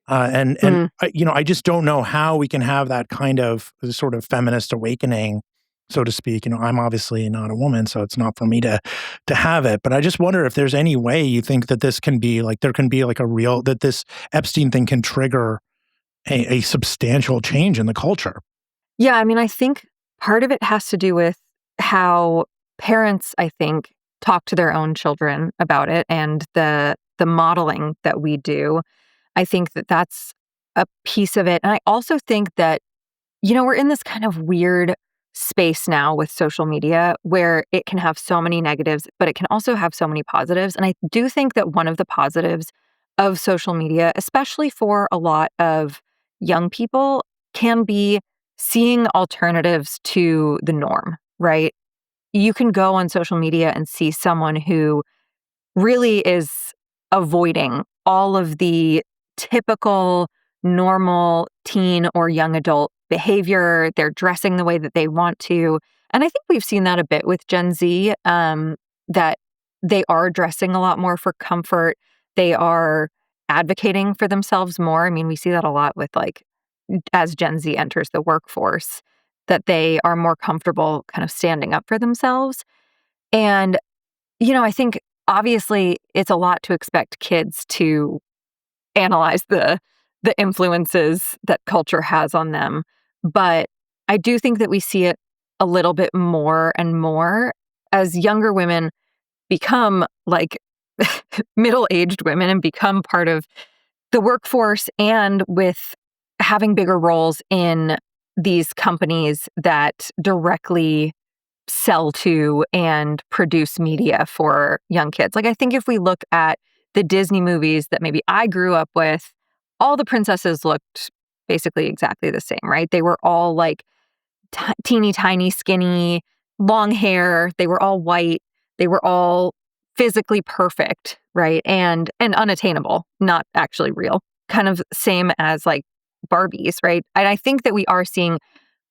S4: I just don't know how we can have that kind of sort of feminist awakening, so to speak. I'm obviously not a woman, so it's not for me to have it. But I just wonder if there's any way you think that this can be like, there can be like that this Epstein thing can trigger a substantial change in the culture.
S8: Yeah, I mean, I think part of it has to do with how parents, I think, talk to their own children about it and the modeling that we do. I think that that's a piece of it. And I also think that, we're in this kind of weird space now with social media where it can have so many negatives, but it can also have so many positives. And I do think that one of the positives of social media, especially for a lot of young people, can be seeing alternatives to the norm, right? You can go on social media and see someone who really is avoiding all of the typical normal teen or young adult behavior. They're dressing the way that they want to. And I think we've seen that a bit with Gen Z, that they are dressing a lot more for comfort. They are advocating for themselves more. I mean, we see that a lot with as Gen Z enters the workforce, that they are more comfortable kind of standing up for themselves. And, I think obviously it's a lot to expect kids to analyze the influences that culture has on them. But I do think that we see it a little bit more and more as younger women become like middle-aged women and become part of the workforce, and with having bigger roles in these companies that directly sell to and produce media for young kids. Like, I think if we look at the Disney movies that maybe I grew up with, all the princesses looked basically exactly the same, right? They were all like teeny tiny, skinny, long hair. They were all white. They were all physically perfect, right? And unattainable, not actually real. Kind of same as like Barbies, right? And I think that we are seeing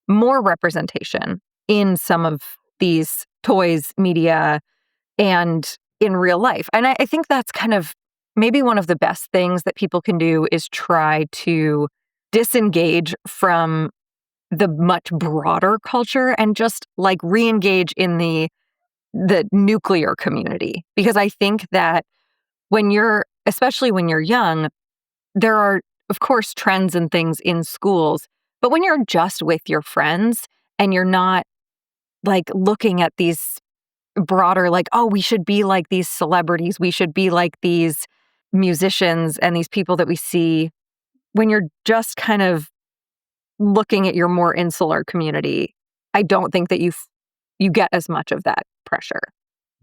S8: more representation in some of these toys, media, and in real life. And I think that's kind of maybe one of the best things that people can do is try to disengage from the much broader culture and just like re-engage in the nuclear community. Because I think that especially when you're young, there are, of course, trends and things in schools, but when you're just with your friends and you're not like looking at these broader, like, oh, we should be like these celebrities, we should be like these musicians and these people that we see, when you're just kind of looking at your more insular community, I don't think that you get as much of that pressure.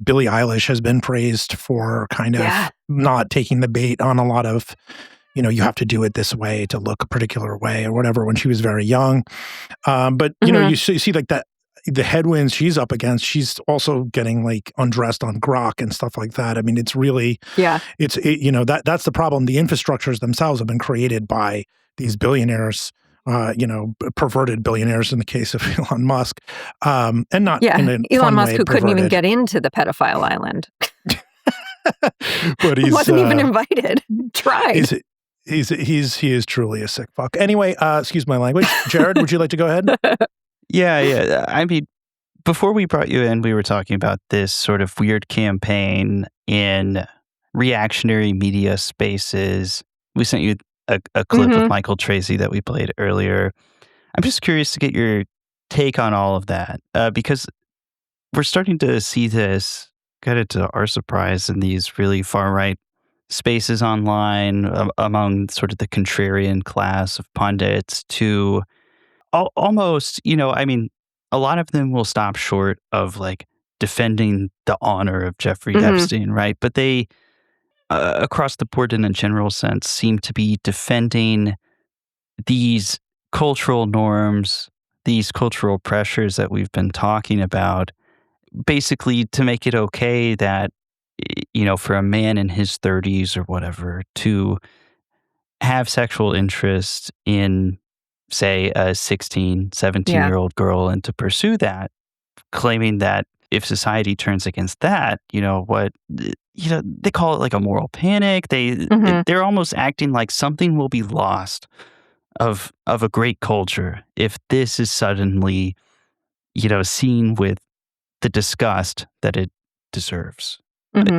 S4: Billie Eilish has been praised for kind of not taking the bait on a lot of, you have to do it this way to look a particular way or whatever when she was very young. But, you see like that, the headwinds she's up against, she's also getting like undressed on grok and stuff like that. I mean, it's really, that's the problem. The infrastructures themselves have been created by these billionaires, perverted billionaires in the case of Elon Musk, and not in a
S8: Elon
S4: fun
S8: Musk
S4: way
S8: who couldn't even
S4: perverted.
S8: get into the pedophile island.
S4: But he
S8: wasn't even invited. Tried.
S4: He is truly a sick fuck. Anyway, excuse my language. Jared, would you like to go ahead?
S3: Yeah. I mean, before we brought you in, we were talking about this sort of weird campaign in reactionary media spaces. We sent you a clip of Michael Tracy that we played earlier. I'm just curious to get your take on all of that, because we're starting to see this, kind of to our surprise, in these really far-right spaces online among sort of the contrarian class of pundits to almost, I mean, a lot of them will stop short of like defending the honor of Jeffrey Epstein, right? But they, across the board in a general sense, seem to be defending these cultural norms, these cultural pressures that we've been talking about, basically to make it okay that, for a man in his 30s or whatever to have sexual interest in, say, a 16, 17-year-old girl and to pursue that, claiming that if society turns against that, they call it like a moral panic. They're almost acting like something will be lost of a great culture if this is suddenly, seen with the disgust that it deserves.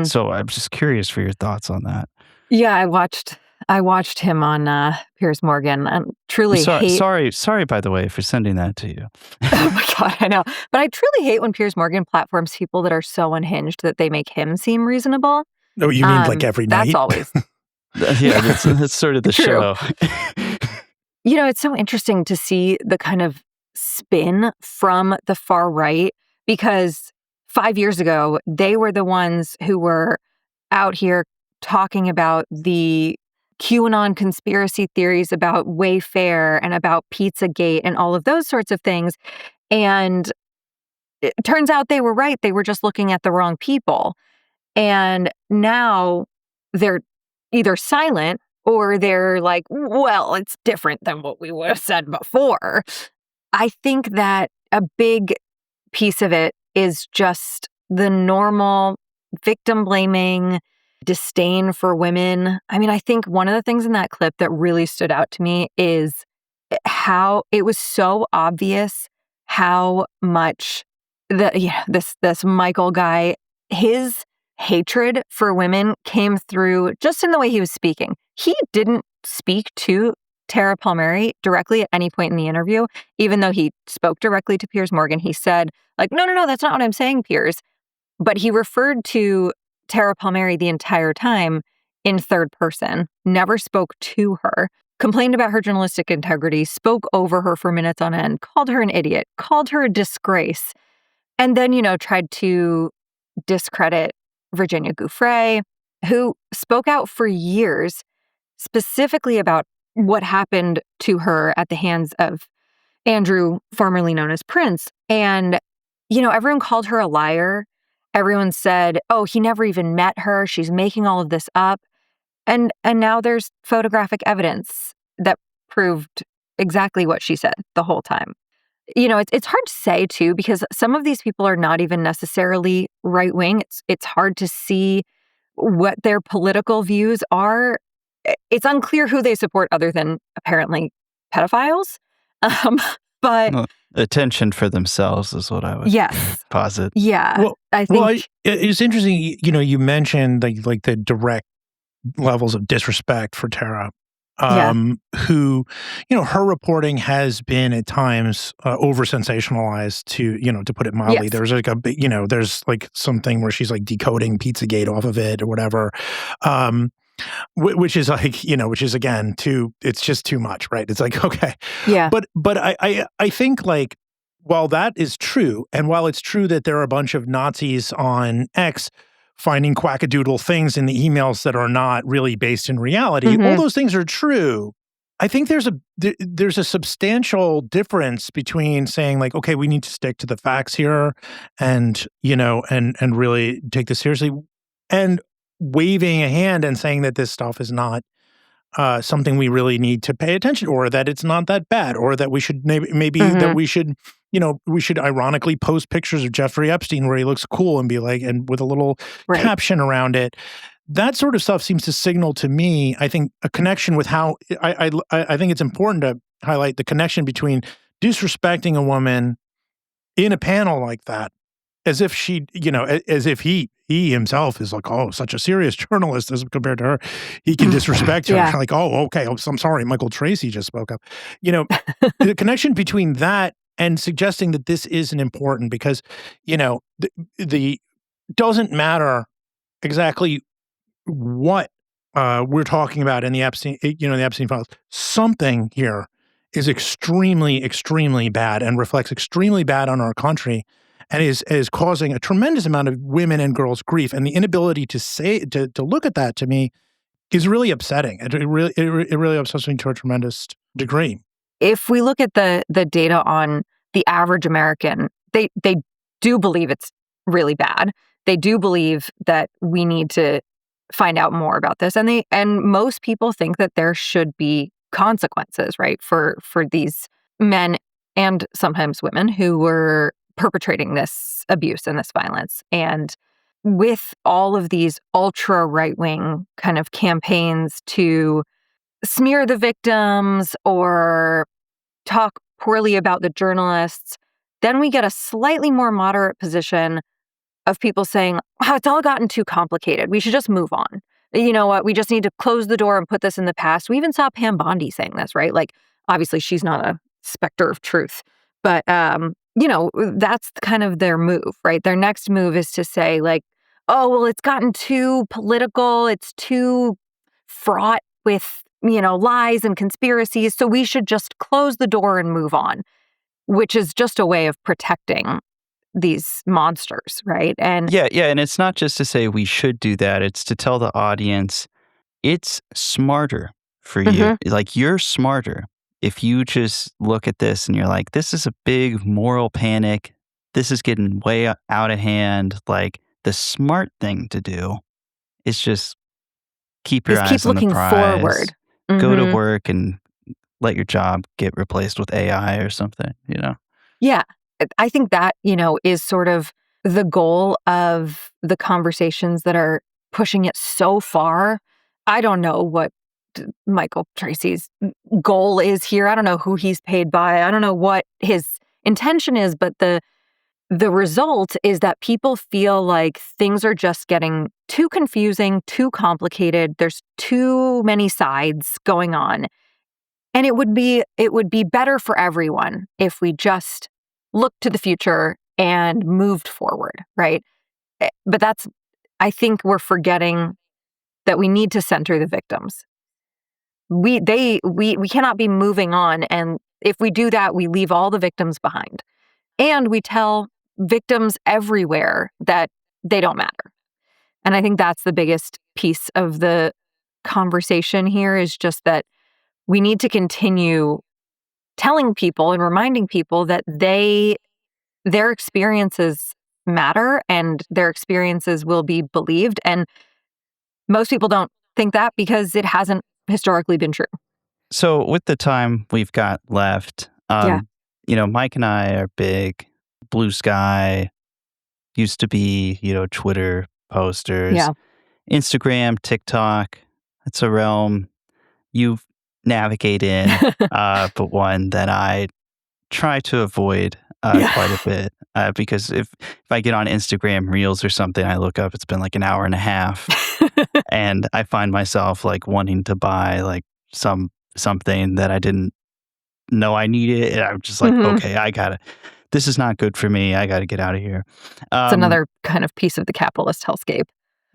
S3: So I'm just curious for your thoughts on that.
S8: Yeah, I watched him on Piers Morgan and truly
S3: Sorry, by the way, for sending that to you.
S8: Oh my God, I know. But I truly hate when Piers Morgan platforms people that are so unhinged that they make him seem reasonable.
S4: Oh, you mean like every night?
S8: That's always.
S3: That's sort of the show.
S8: It's so interesting to see the kind of spin from the far right, because 5 years ago, they were the ones who were out here talking about the QAnon conspiracy theories about Wayfair and about Pizzagate and all of those sorts of things. And it turns out they were right. They were just looking at the wrong people. And now they're either silent or they're like, well, it's different than what we would have said before. I think that a big piece of it is just the normal victim blaming, disdain for women. I mean, I think one of the things in that clip that really stood out to me is how it was so obvious how much this Michael guy, his hatred for women came through just in the way he was speaking. He didn't speak to Tara Palmieri directly at any point in the interview, even though he spoke directly to Piers Morgan. He said, like, no, that's not what I'm saying, Piers. But he referred to Tara Palmieri the entire time in third person, never spoke to her, complained about her journalistic integrity, spoke over her for minutes on end, called her an idiot, called her a disgrace, and then, tried to discredit Virginia Giuffre, who spoke out for years specifically about what happened to her at the hands of Andrew, formerly known as Prince. And, everyone called her a liar. Everyone said, oh, he never even met her. She's making all of this up. And now there's photographic evidence that proved exactly what she said the whole time. It's hard to say, too, because some of these people are not even necessarily right-wing. It's hard to see what their political views are. It's unclear who they support other than apparently pedophiles. But
S3: Well, attention for themselves is what I would
S8: yes.
S3: posit.
S8: Yeah.
S4: Well,
S8: I think
S4: it's interesting. You mentioned like the direct levels of disrespect for Tara, who, her reporting has been at times over sensationalized to put it mildly.
S8: Yes.
S4: There's like a big, there's like something where she's like decoding Pizzagate off of it or whatever. Which is like, which is again it's just too much, right? It's like, okay.
S8: Yeah.
S4: But I think like, while that is true, and while it's true that there are a bunch of Nazis on X finding quackadoodle things in the emails that are not really based in reality, all those things are true. I think there's a substantial difference between saying like, okay, we need to stick to the facts here and, and really take this seriously, and waving a hand and saying that this stuff is not something we really need to pay attention, or that it's not that bad, or that we should maybe that we should, we should ironically post pictures of Jeffrey Epstein where he looks cool and be like, and with a little caption around it. That sort of stuff seems to signal to me, I think, a connection with how I think it's important to highlight the connection between disrespecting a woman in a panel like that, as if she, as if he himself is like, oh, such a serious journalist as compared to her. He can disrespect her. Like, oh, okay, I'm sorry, Michael Tracy just spoke up. The connection between that and suggesting that this isn't important because, the doesn't matter exactly what we're talking about in the Epstein, the Epstein files. Something here is extremely, extremely bad and reflects extremely bad on our country, and is causing a tremendous amount of women and girls grief. And the inability to look at that, to me, is really upsetting. It really upsets me to a tremendous degree.
S8: If we look at the data on the average American, they do believe it's really bad. They do believe that we need to find out more about this, and most people think that there should be consequences, right, for these men and sometimes women who were perpetrating this abuse and this violence. And with all of these ultra right-wing kind of campaigns to smear the victims or talk poorly about the journalists, then we get a slightly more moderate position of people saying, oh, it's all gotten too complicated. We should just move on. You know what? We just need to close the door and put this in the past. We even saw Pam Bondi saying this, right? Like, obviously, she's not a specter of truth. But, that's kind of their move, right? Their next move is to say, like, oh, well, it's gotten too political. It's too fraught with, lies and conspiracies. So we should just close the door and move on, which is just a way of protecting these monsters, right? And
S3: yeah, and it's not just to say we should do that. It's to tell the audience it's smarter for you. Like, you're smarter if you just look at this and you're like, this is a big moral panic. This is getting way out of hand. Like, the smart thing to do is just keep your eyes on the prize.
S8: Forward.
S3: Go to work and let your job get replaced with AI or something,
S8: Yeah. I think that, is sort of the goal of the conversations that are pushing it so far. I don't know what Michael Tracy's goal is here. I don't know who he's paid by. I don't know what his intention is, but the result is that people feel like things are just getting too confusing, too complicated. There's too many sides going on. And it would be better for everyone if we just looked to the future and moved forward, right? But I think we're forgetting that we need to center the victims. We cannot be moving on, and if we do that, we leave all the victims behind. And we tell victims everywhere that they don't matter. And I think that's the biggest piece of the conversation here, is just that we need to continue telling people and reminding people that their experiences matter and their experiences will be believed. And most people don't think that because it hasn't historically been true.
S3: So with the time we've got left, Mike and I are big Blue Sky, used to be, Twitter posters.
S8: Yeah.
S3: Instagram, TikTok, it's a realm you navigate in, but one that I try to avoid quite a bit. Because if I get on Instagram Reels or something, I look up, it's been like an hour and a half, and I find myself like wanting to buy like something that I didn't know I needed. And I'm just like, okay, this is not good for me. I gotta get out of here.
S8: It's another kind of piece of the capitalist hellscape.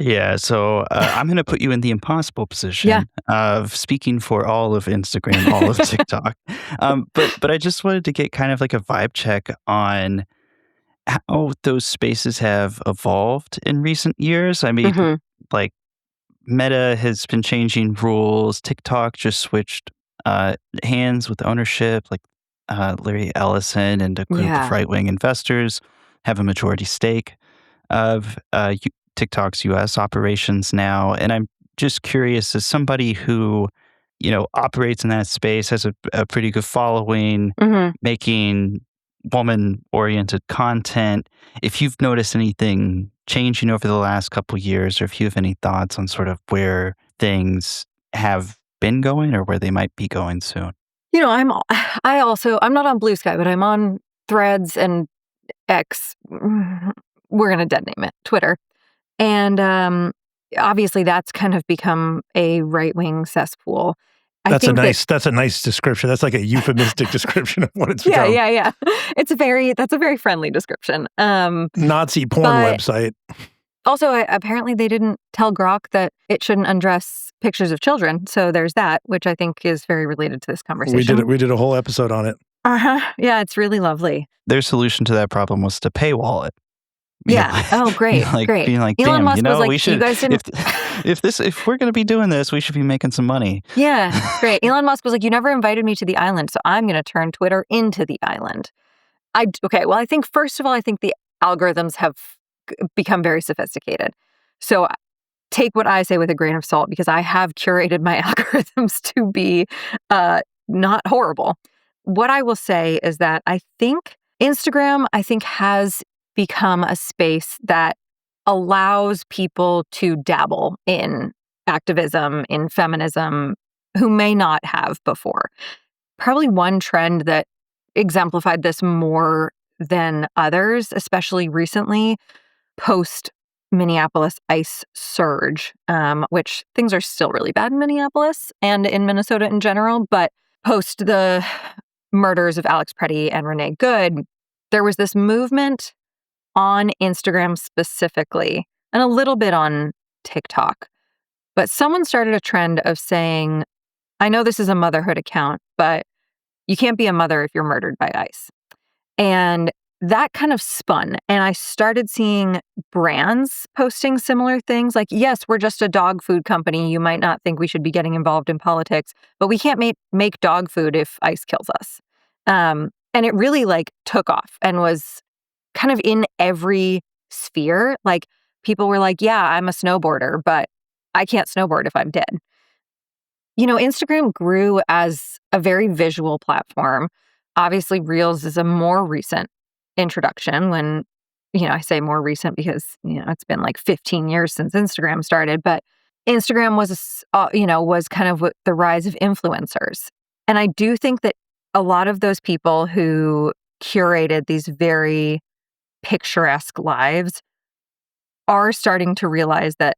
S3: Yeah, so I'm going to put you in the impossible position of speaking for all of Instagram, all of TikTok. But I just wanted to get kind of like a vibe check on how those spaces have evolved in recent years. I mean, like Meta has been changing rules. TikTok just switched hands with ownership. Like Larry Ellison and a group of right-wing investors have a majority stake of TikTok's U.S. operations now. And I'm just curious, as somebody who, operates in that space, has a pretty good following, making woman-oriented content, if you've noticed anything changing over the last couple of years, or if you have any thoughts on sort of where things have been going or where they might be going soon.
S8: I'm not on Blue Sky, but I'm on Threads and X. We're going to dead name it, Twitter. And obviously that's kind of become a right-wing cesspool.
S4: That's a nice description. That's like a euphemistic description of what it's become.
S8: Yeah. That's a very friendly description.
S4: Nazi porn website.
S8: Also, apparently they didn't tell Grok that it shouldn't undress pictures of children. So there's that, which I think is very related to this conversation.
S4: We did a whole episode on it.
S8: Yeah, it's really lovely.
S3: Their solution to that problem was to paywall it.
S8: Great. Great.
S3: Being like,
S8: Elon
S3: damn,
S8: Musk was like,
S3: we should,
S8: you guys didn't...
S3: if we're going to be doing this, we should be making some money.
S8: Yeah, great. Elon Musk was like, you never invited me to the island, so I'm going to turn Twitter into the island. I think, first of all, the algorithms have become very sophisticated. So take what I say with a grain of salt, because I have curated my algorithms to be not horrible. What I will say is that I think Instagram, has become a space that allows people to dabble in activism, in feminism, who may not have before. Probably one trend that exemplified this more than others, especially recently, post Minneapolis ICE surge, which things are still really bad in Minneapolis and in Minnesota in general, but post the murders of Alex Preddy and Renee Good, there was this movement on Instagram specifically, and a little bit on TikTok. But someone started a trend of saying, I know this is a motherhood account, but you can't be a mother if you're murdered by ICE. And that kind of spun. And I started seeing brands posting similar things like, yes, we're just a dog food company. You might not think we should be getting involved in politics, but we can't make dog food if ICE kills us. And it really took off and was kind of in every sphere. Like people were like, yeah, I'm a snowboarder, but I can't snowboard if I'm dead. Instagram grew as a very visual platform. Obviously, Reels is a more recent introduction when, I say more recent because, it's been 15 years since Instagram started, but Instagram was kind of the rise of influencers. And I do think that a lot of those people who curated these very picturesque lives are starting to realize that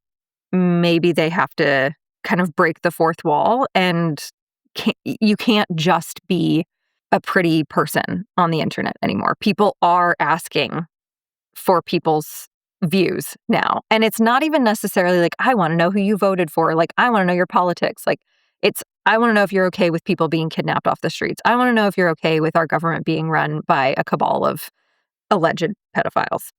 S8: maybe they have to kind of break the fourth wall, and you can't just be a pretty person on the internet anymore. People are asking for people's views now. And it's not even necessarily I want to know who you voted for. I want to know your politics. I want to know if you're okay with people being kidnapped off the streets. I want to know if you're okay with our government being run by a cabal of alleged pedophiles.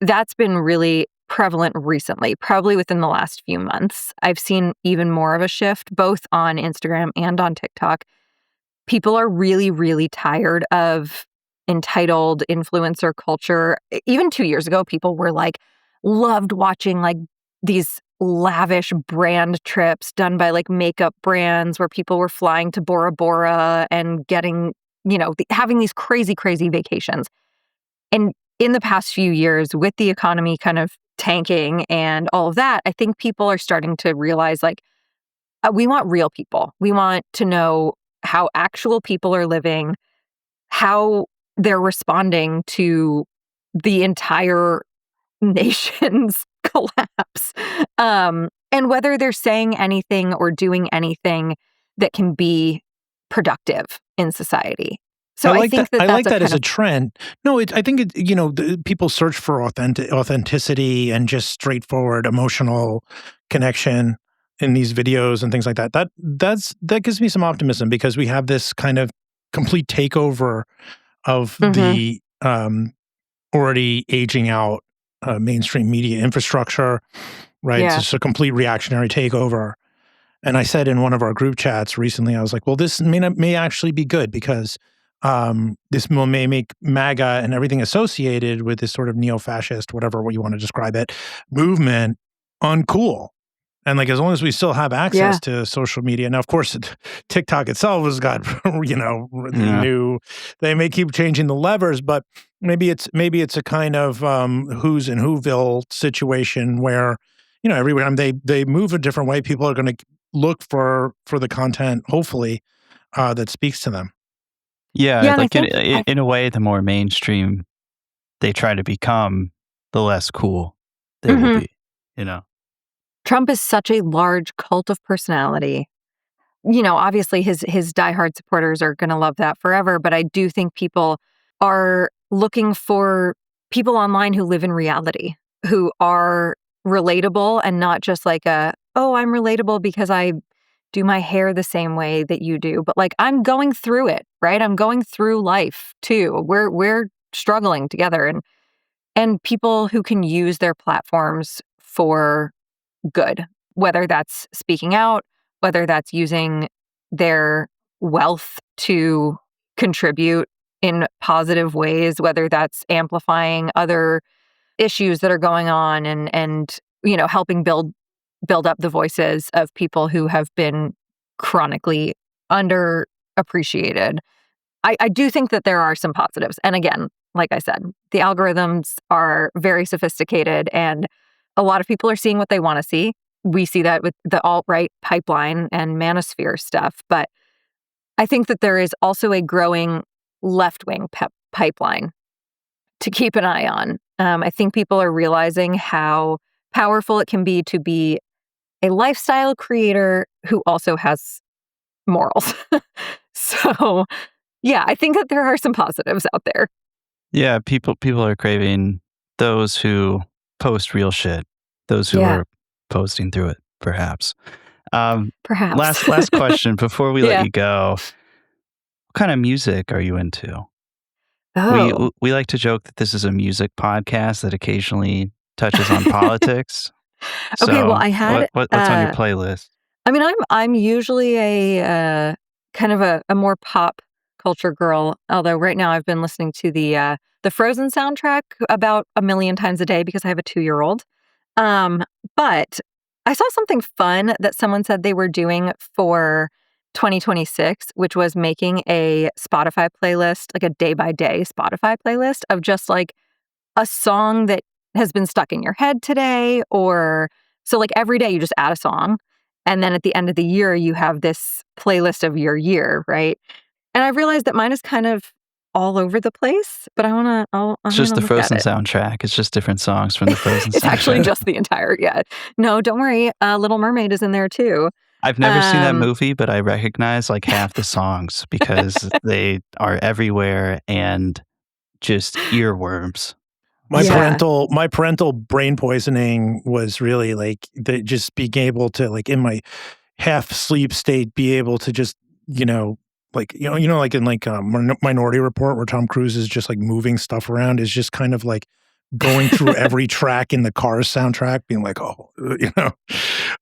S8: That's been really prevalent recently, probably within the last few months. I've seen even more of a shift, both on Instagram and on TikTok. People are really, really tired of entitled influencer culture. Even 2 years ago, people were loved watching these lavish brand trips done by makeup brands where people were flying to Bora Bora and getting, having these crazy, crazy vacations. And in the past few years, with the economy kind of tanking and all of that, I think people are starting to realize like, we want real people. We want to know how actual people are living, how they're responding to the entire nation's collapse, and whether they're saying anything or doing anything that can be productive in society. So I think
S4: I like that as a
S8: kind
S4: trend. No, I think people search for authenticity and just straightforward emotional connection in these videos and things like that. That gives me some optimism because we have this kind of complete takeover of the already aging out mainstream media infrastructure, right?
S8: Yeah.
S4: It's just a complete reactionary takeover. And I said in one of our group chats recently, I was like, well, this may actually be good because this may make MAGA and everything associated with this sort of neo-fascist, whatever what you want to describe it, movement uncool. And like, as long as we still have access to social media. Now, of course, TikTok itself has got, new, they may keep changing the levers, but maybe it's a kind of who's in Whoville situation where, every time they move a different way, people are going to look for the content, hopefully, that speaks to them.
S3: Yeah, like in a way, the more mainstream they try to become, the less cool they will be,
S8: Trump is such a large cult of personality. Obviously his diehard supporters are going to love that forever, but I do think people are looking for people online who live in reality, who are relatable and not just like I'm relatable because I do my hair the same way that you do, but like I'm going through it, right? I'm going through life too. We're struggling together, and people who can use their platforms for good, whether that's speaking out, whether that's using their wealth to contribute in positive ways, whether that's amplifying other issues that are going on and helping build up the voices of people who have been chronically underappreciated. I do think that there are some positives. And again, like I said, the algorithms are very sophisticated and a lot of people are seeing what they want to see. We see that with the alt-right pipeline and manosphere stuff. But I think that there is also a growing left-wing pipeline to keep an eye on. I think people are realizing how powerful it can be to be a lifestyle creator who also has morals. So, yeah, I think that there are some positives out there.
S3: Yeah, people are craving those who post real shit, those who are posting through it, perhaps.
S8: Perhaps.
S3: Last question before we let you go. What kind of music are you into?
S8: Oh.
S3: We like to joke that this is a music podcast that occasionally touches on politics.
S8: Okay,
S3: so
S8: well, I had
S3: what's on your playlist?
S8: I mean, I'm usually a kind of a more pop culture girl. Although right now I've been listening to the Frozen soundtrack about 1 million times a day because I have a 2-year-old. But I saw something fun that someone said they were doing for 2026, which was making a Spotify playlist, like a day-by-day Spotify playlist of just like a song that has been stuck in your head today. So like every day you just add a song. And then at the end of the year, you have this playlist of your year, right? And I realized that mine is kind of all over the place, but
S3: It's just the Frozen soundtrack. It's just different songs from the Frozen soundtrack.
S8: It's actually just the entire, No, don't worry. Little Mermaid is in there too.
S3: I've never seen that movie, but I recognize like half the songs because they are everywhere and just earworms.
S4: My parental brain poisoning was really like just being able to like in my half sleep state be able to just like in like Minority Report where Tom Cruise is just like moving stuff around is just kind of like going through every track in the Cars soundtrack, being like,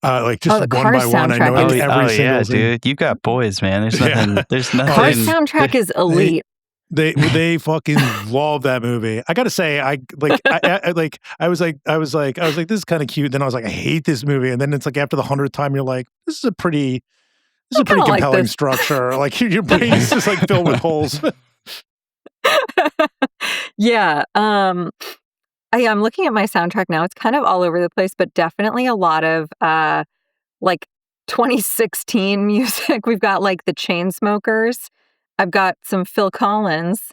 S4: like just one by one. I know every single thing.
S3: Dude, you got boys, man. There's nothing. There's nothing.
S8: Cars soundtrack is elite.
S4: They fucking love that movie. I gotta say, I was like, this is kind of cute. Then I was like, I hate this movie. And then it's like after the 100th time, you're like, this is a pretty compelling structure. Like your brain is just like filled with holes.
S8: Yeah. I'm looking at my soundtrack now. It's kind of all over the place, but definitely a lot of like 2016 music. We've got like the Chainsmokers. I've got some Phil Collins,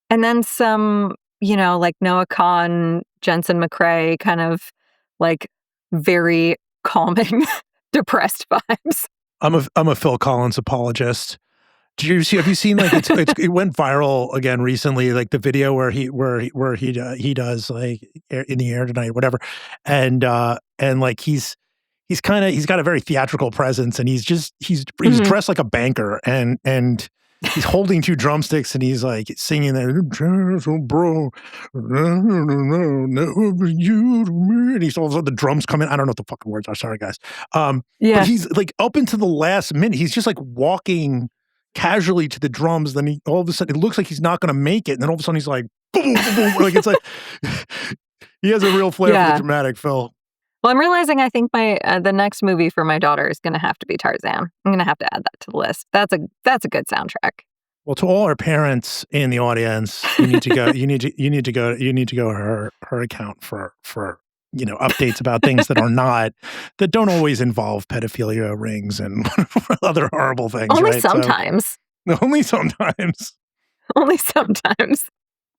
S8: and then some, like Noah Kahan, Jensen McRae, kind of like very calming, depressed vibes.
S4: I'm a Phil Collins apologist. Have you seen like it went viral again recently, like the video where he does like In the Air Tonight, whatever, and like he's got a very theatrical presence, and he's dressed like a banker, and he's holding two drumsticks, and he's like singing that, bro, and he's all of a sudden the drums come in. I don't know what the fucking words are. Sorry, guys. But he's like up into the last minute, he's just like walking casually to the drums. Then all of a sudden it looks like he's not going to make it, and then all of a sudden he's like, boom, boom, boom. Like it's like he has a real flair for the dramatic, Phil.
S8: Well, I'm realizing I think the next movie for my daughter is going to have to be Tarzan. I'm going to have to add that to the list. That's a good soundtrack.
S4: Well, to all our parents in the audience, you need to go. You need to go to her account for updates about things that don't always involve pedophilia rings and other horrible things.
S8: Only
S4: right?
S8: sometimes.
S4: Only sometimes.
S8: Only sometimes.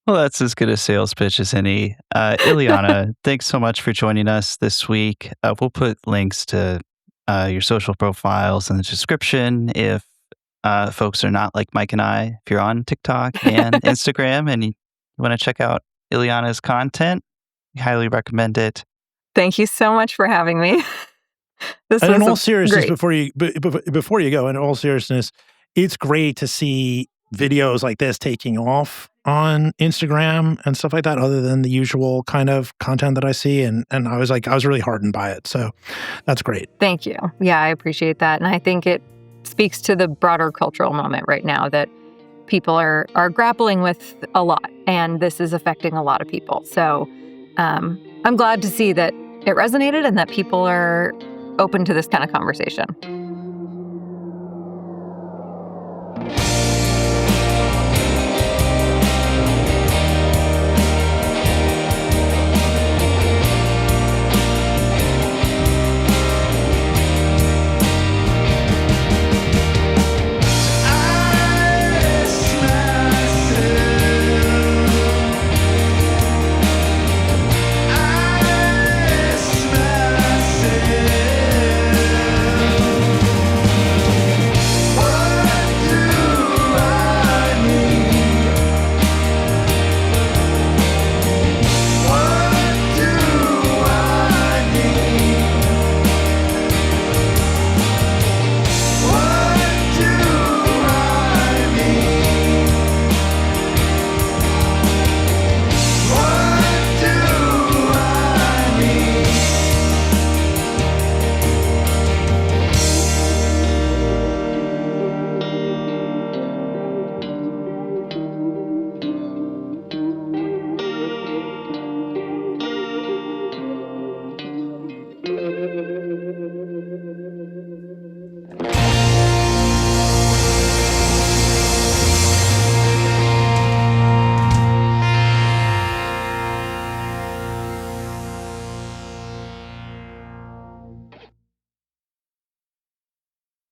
S3: Well, that's as good a sales pitch as any. Ileana, thanks so much for joining us this week. We'll put links to your social profiles in the description if folks are not like Mike and I. If you're on TikTok and Instagram and you want to check out Ileana's content, we highly recommend it.
S8: Thank you so much for having me.
S4: And in all seriousness, before you go, in all seriousness, it's great to see videos like this taking off on Instagram and stuff like that, other than the usual kind of content that I see. And I was really heartened by it. So that's great.
S8: Thank you. Yeah, I appreciate that. And I think it speaks to the broader cultural moment right now that people are grappling with a lot. And this is affecting a lot of people. So I'm glad to see that it resonated and that people are open to this kind of conversation.